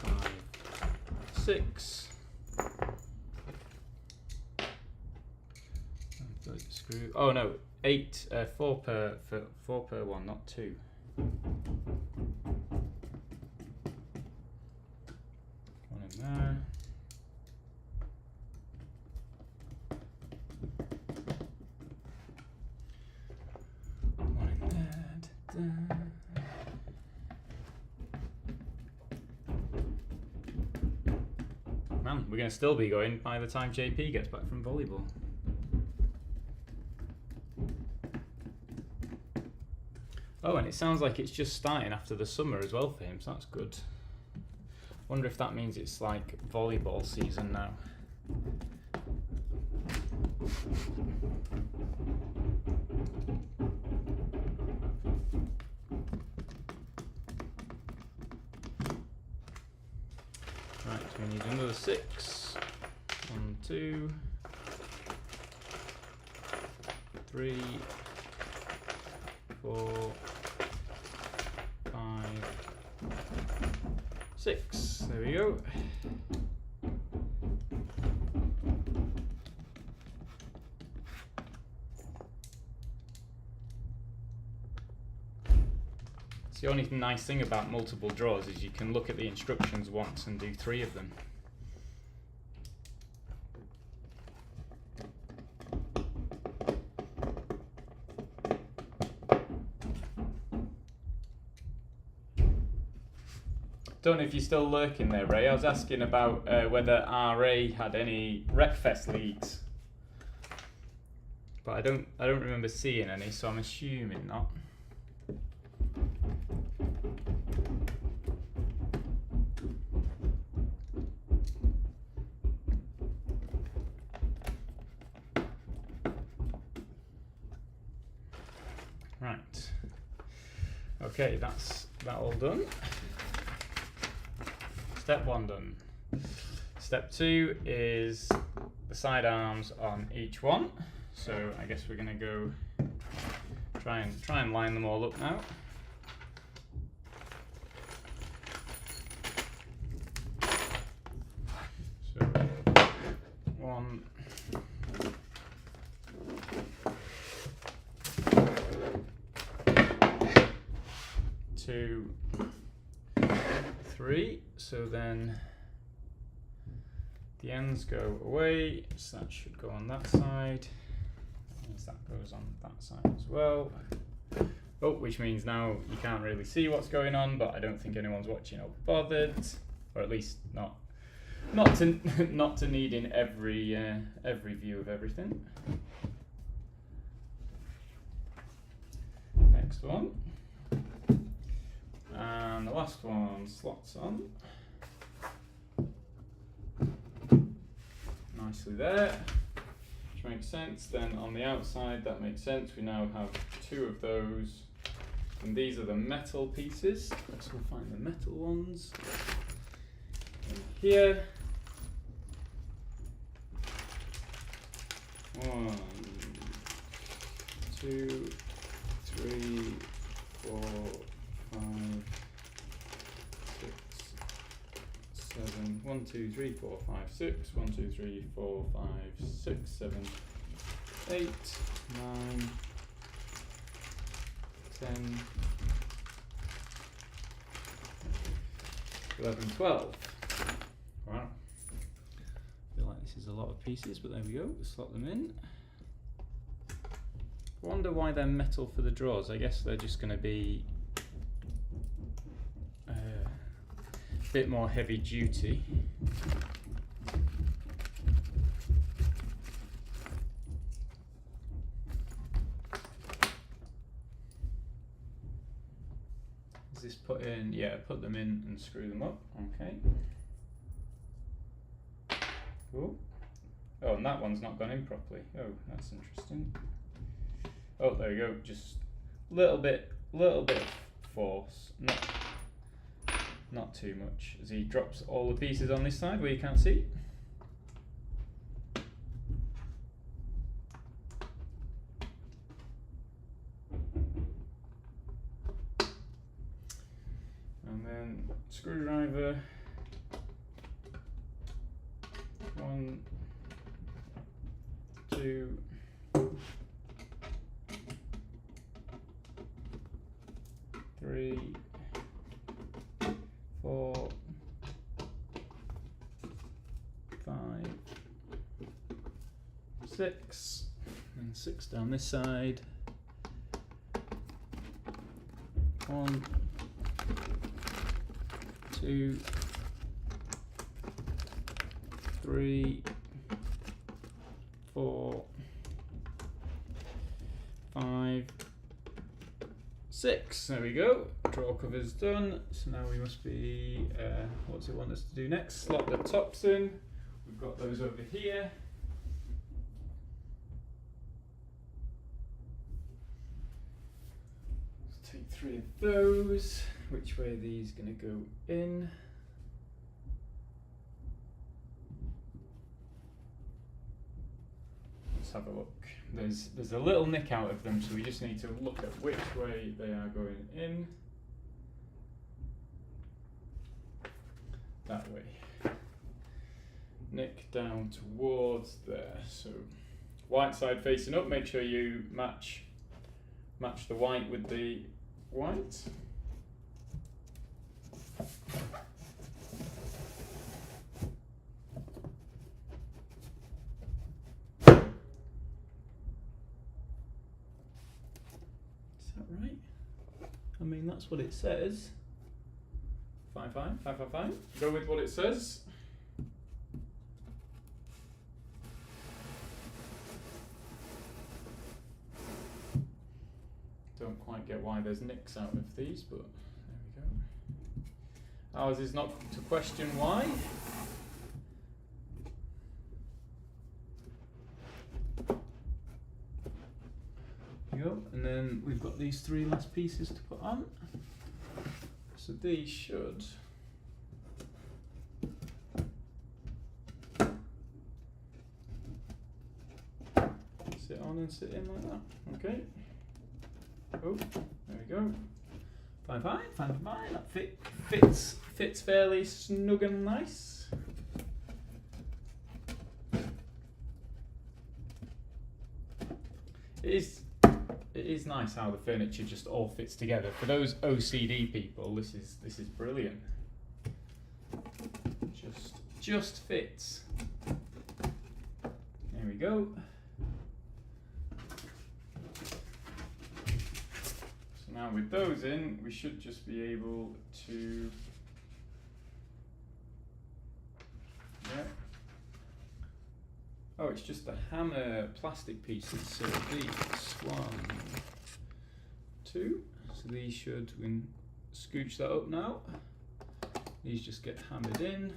5, 6. Screw. Oh no, 8. 4 per 1, not 2. One in there. One in there. Da-da. Man, we're going to still be going by the time JP gets back from volleyball. Oh, and it sounds like it's just starting after the summer as well for him, so that's good. Wonder if that means it's like volleyball season now. Right, so we need another 6. 1, 2, 3, 4, 5, 6. There we go. It's the only nice thing about multiple draws is you can look at the instructions once and do 3 of them. Don't know if you're still lurking there, Ray. I was asking about whether RA had any Wreckfest leads, but I don't remember seeing any, so I'm assuming not. Right. Okay, that's that all done. Step 1 done. Step 2 is the side arms on each one. So I guess we're going to go try and line them all up now. So 1, 2, 3. So then the ends go away, so that should go on that side. That means that goes on that side as well. Oh, which means now you can't really see what's going on, but I don't think anyone's watching or bothered, or at least not to needing every view of everything. Next one. And the last one slots on. Nicely there, which makes sense. Then on the outside, that makes sense. We now have 2 of those. And these are the metal pieces. Let's go find the metal ones. And here. 1, 2, 3, 4, 5, 6, 7. 1, 2, 3, 4, 5, 6. 1, 2, 3, 4, 5, 6, 7, 8, 9, 10, 11, 12. Wow. I feel like this is a lot of pieces, but there we go. Slot them in. I wonder why they're metal for the drawers. I guess they're just going to be a bit more heavy duty. Is this put in? Yeah, put them in and screw them up. Okay. Cool. Oh, and that one's not gone in properly. Oh, that's interesting. Oh, there we go. Just little bit of force. Not too much. As he drops all the pieces on this side where you can't see. And then screwdriver. 1, 2, 3, 4, 5, 6, and 6 down this side. 1, 2, 3, 4, 5, 6. There we go. Drawer cover's done. So now we must be, what's it want us to do next? Slot the tops in. We've got those over here. Let's take 3 of those. Which way are these going to go in? Let's have a look. There's a little nick out of them, so we just need to look at which way they are going in. That way. Nick down towards there. So white side facing up. Make sure you match the white with the white. Right? I mean, that's what it says. Fine. Go with what it says. Don't quite get why there's nicks out of these, but there we go. Ours is not to question why. Go. And then we've got these 3 last pieces to put on. So these should sit on and sit in like that. Okay. Oh, there we go. Fine. That fits fairly snug and nice. It is nice how the furniture just all fits together. For those OCD people, this is brilliant. Just fits. There we go. So now with those in, we should just be able to. Yeah. Oh, it's just the hammer plastic pieces. So these 1, 2. So these should, we can scooch that up now. These just get hammered in.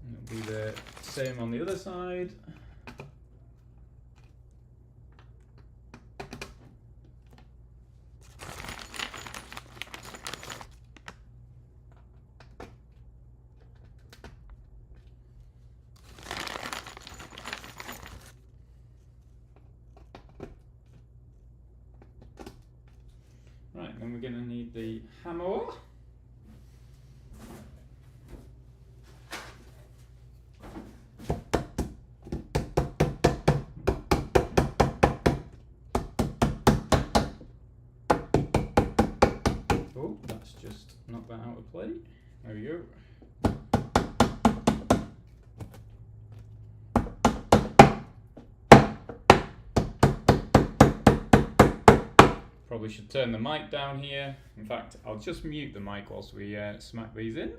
And it'll be the same on the other side. Right, then we're going to need the hammer. Oh, that's just knock that out of play. There we go. Probably should turn the mic down here. In fact, I'll just mute the mic whilst we smack these in.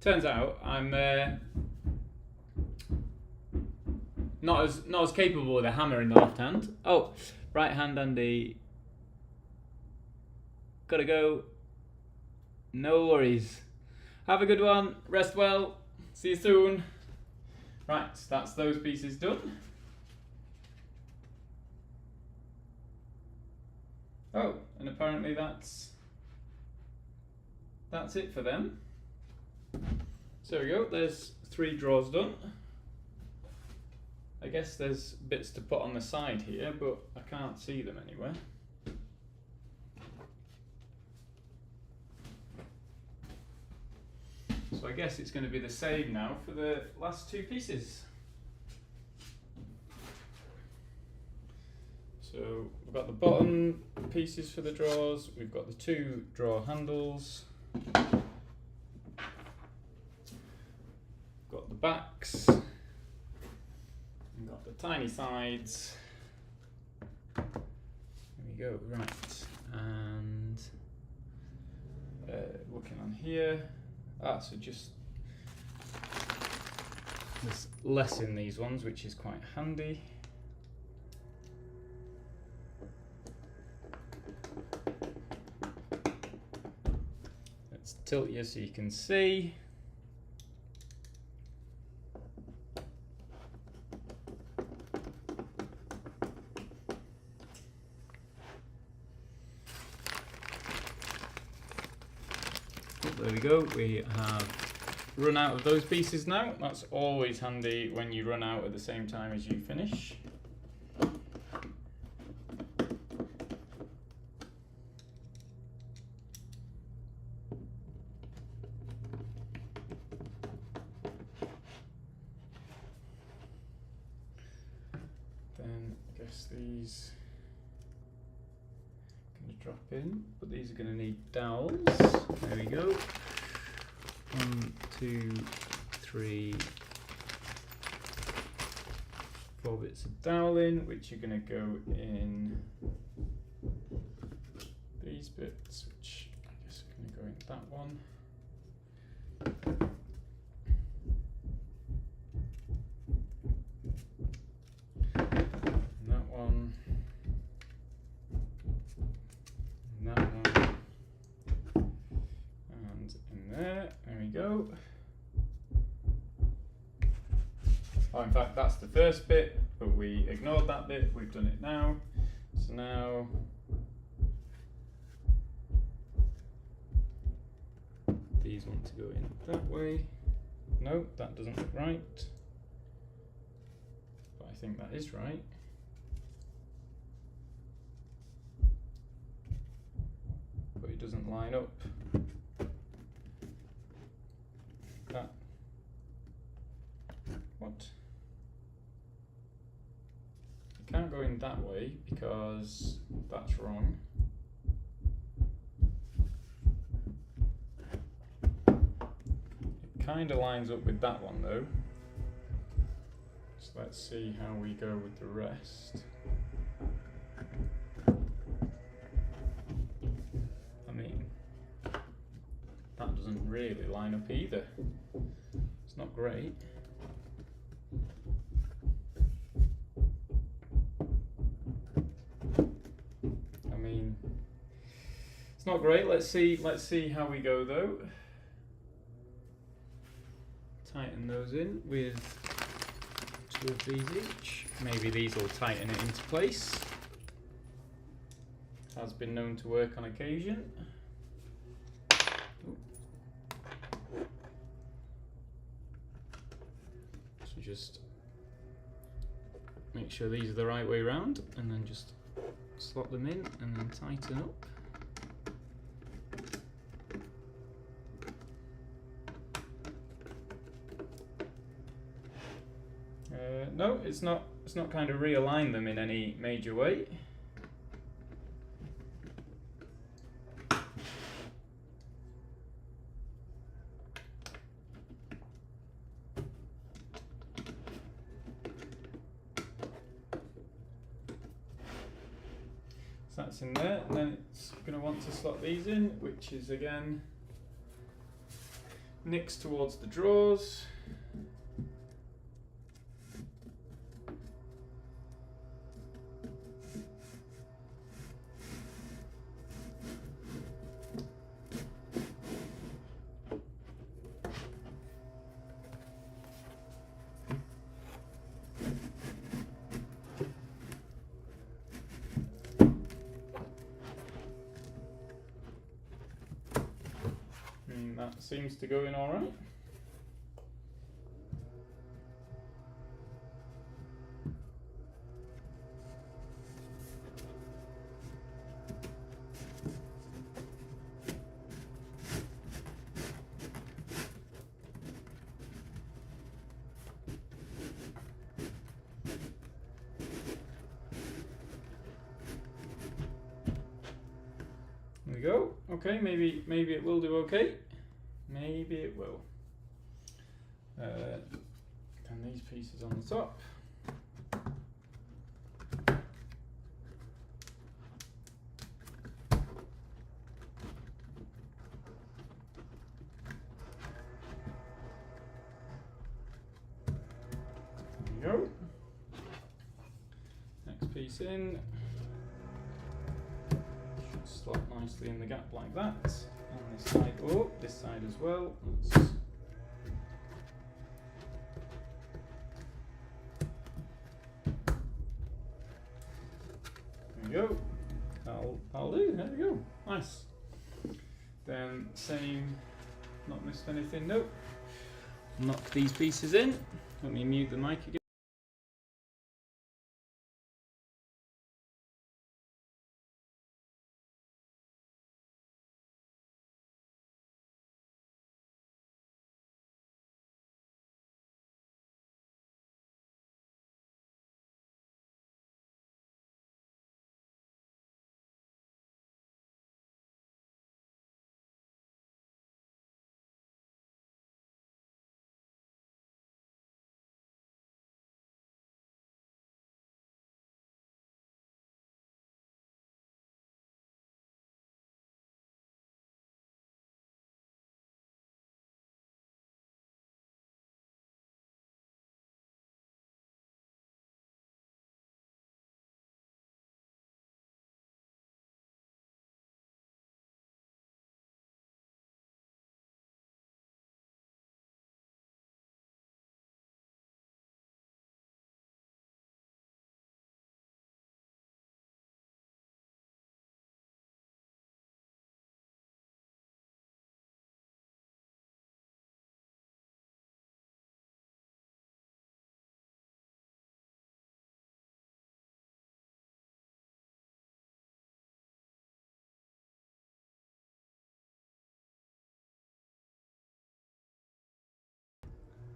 Turns out I'm not as capable with a hammer in the left hand. Oh, right hand, Andy. Gotta go. No worries. Have a good one. Rest well. See you soon. Right, so that's those pieces done. Oh, and apparently that's it for them. So there we go, there's 3 drawers done. I guess there's bits to put on the side here, but I can't see them anywhere. So I guess it's going to be the same now for the last 2 pieces. So we've got the bottom pieces for the drawers, we've got the 2 drawer handles, got the backs, we've got the tiny sides. There we go, right, and looking on here, so just there's less in these ones, which is quite handy. Let's tilt you so you can see. There we go, we have run out of those pieces now. That's always handy when you run out at the same time as you finish. Then I guess these are going to drop in, but these are going to need dowels. There we go. 1, 2, 3, 4 bits of doweling, which are going to go in these bits, which I guess are going to go in that one. And that one. And that one. And in there. There we go. Oh, in fact, that's the first bit, but we ignored that bit. We've done it now. So now these want to go in that way. No, that doesn't look right. But I think that is right. But it doesn't line up. That. What? It can't go in that way because that's wrong. It kind of lines up with that one though. So let's see how we go with the rest. I mean, that doesn't really line up either. It's not great. I mean, it's not great. Let's see how we go though. Tighten those in with 2 of these each. Maybe these will tighten it into place. Has been known to work on occasion. So just make sure these are the right way round, and then just slot them in and then tighten up. No, it's not kind of realign them in any major way. So that's in there, and then it's going to want to slot these in, which is again nicks towards the drawers. That seems to go in all right. There we go. Okay, maybe it will do okay. Maybe it will. And these pieces on the top. There we go. Next piece in. Should slot nicely in the gap like that. On this side, oh, this side as well. There we go. That'll do. There we go. Nice. Then same. Not missed anything. Nope. Knock these pieces in. Let me mute the mic again.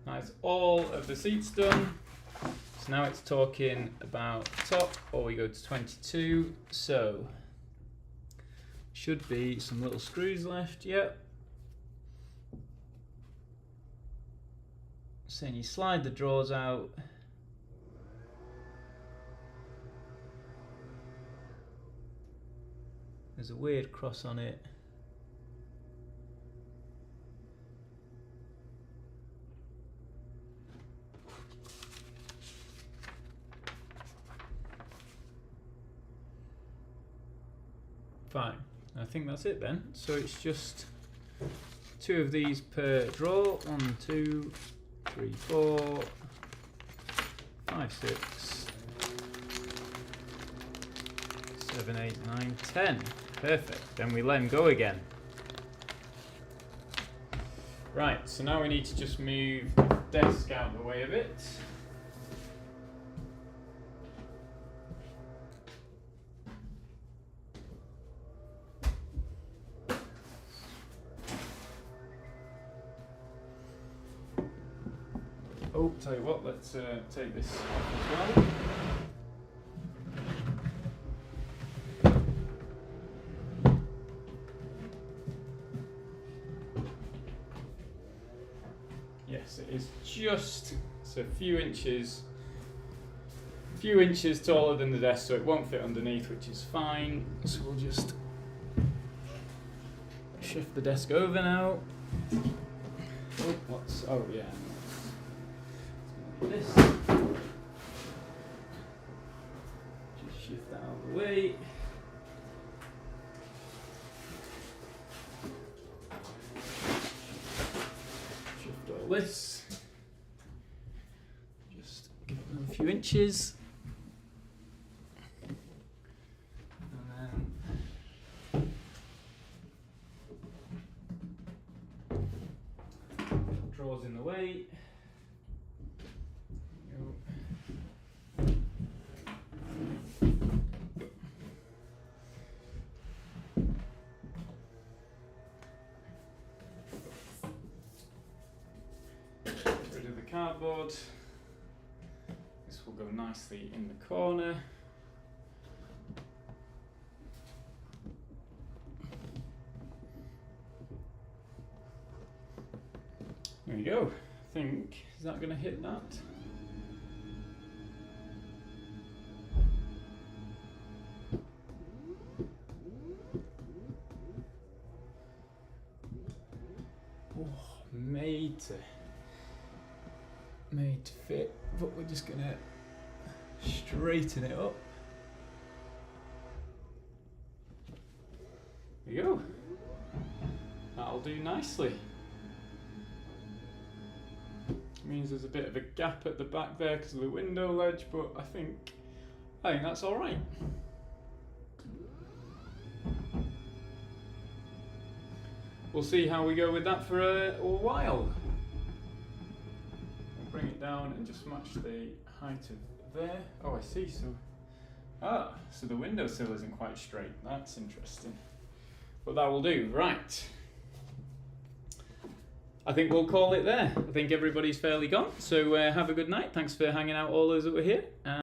That's all of the seats done. So now it's talking about top, or we go to 22. So should be some little screws left. Yep. So then you slide the drawers out, There's a weird cross on it. Fine. I think that's it then. So it's just 2 of these per drawer. 1, 2, 3, 4, 5, 6, 7, 8, 9, 10. Perfect. Then we let him go again. Right, so now we need to just move the desk out of the way a bit. Oh, tell you what, let's take this off as well. Yes, it is just a few inches taller than the desk, so it won't fit underneath, which is fine. So we'll just shift the desk over now. Oh yeah. This. Just shift that out of the way. Shift all this. Just give them a few inches. And then drawers in the way. Rid of the cardboard. This will go nicely in the corner. There you go. I think, is that going to hit that? Oh, made to fit, but we're just gonna straighten it up. There you go. That'll do nicely. Means there's a bit of a gap at the back there because of the window ledge, but I think that's all right. We'll see how we go with that for a while. We'll bring it down and just match the height of there. Oh, I see. So the windowsill isn't quite straight. That's interesting. But that will do. Right. I think we'll call it there. I think everybody's fairly gone. So have a good night. Thanks for hanging out, all those that were here.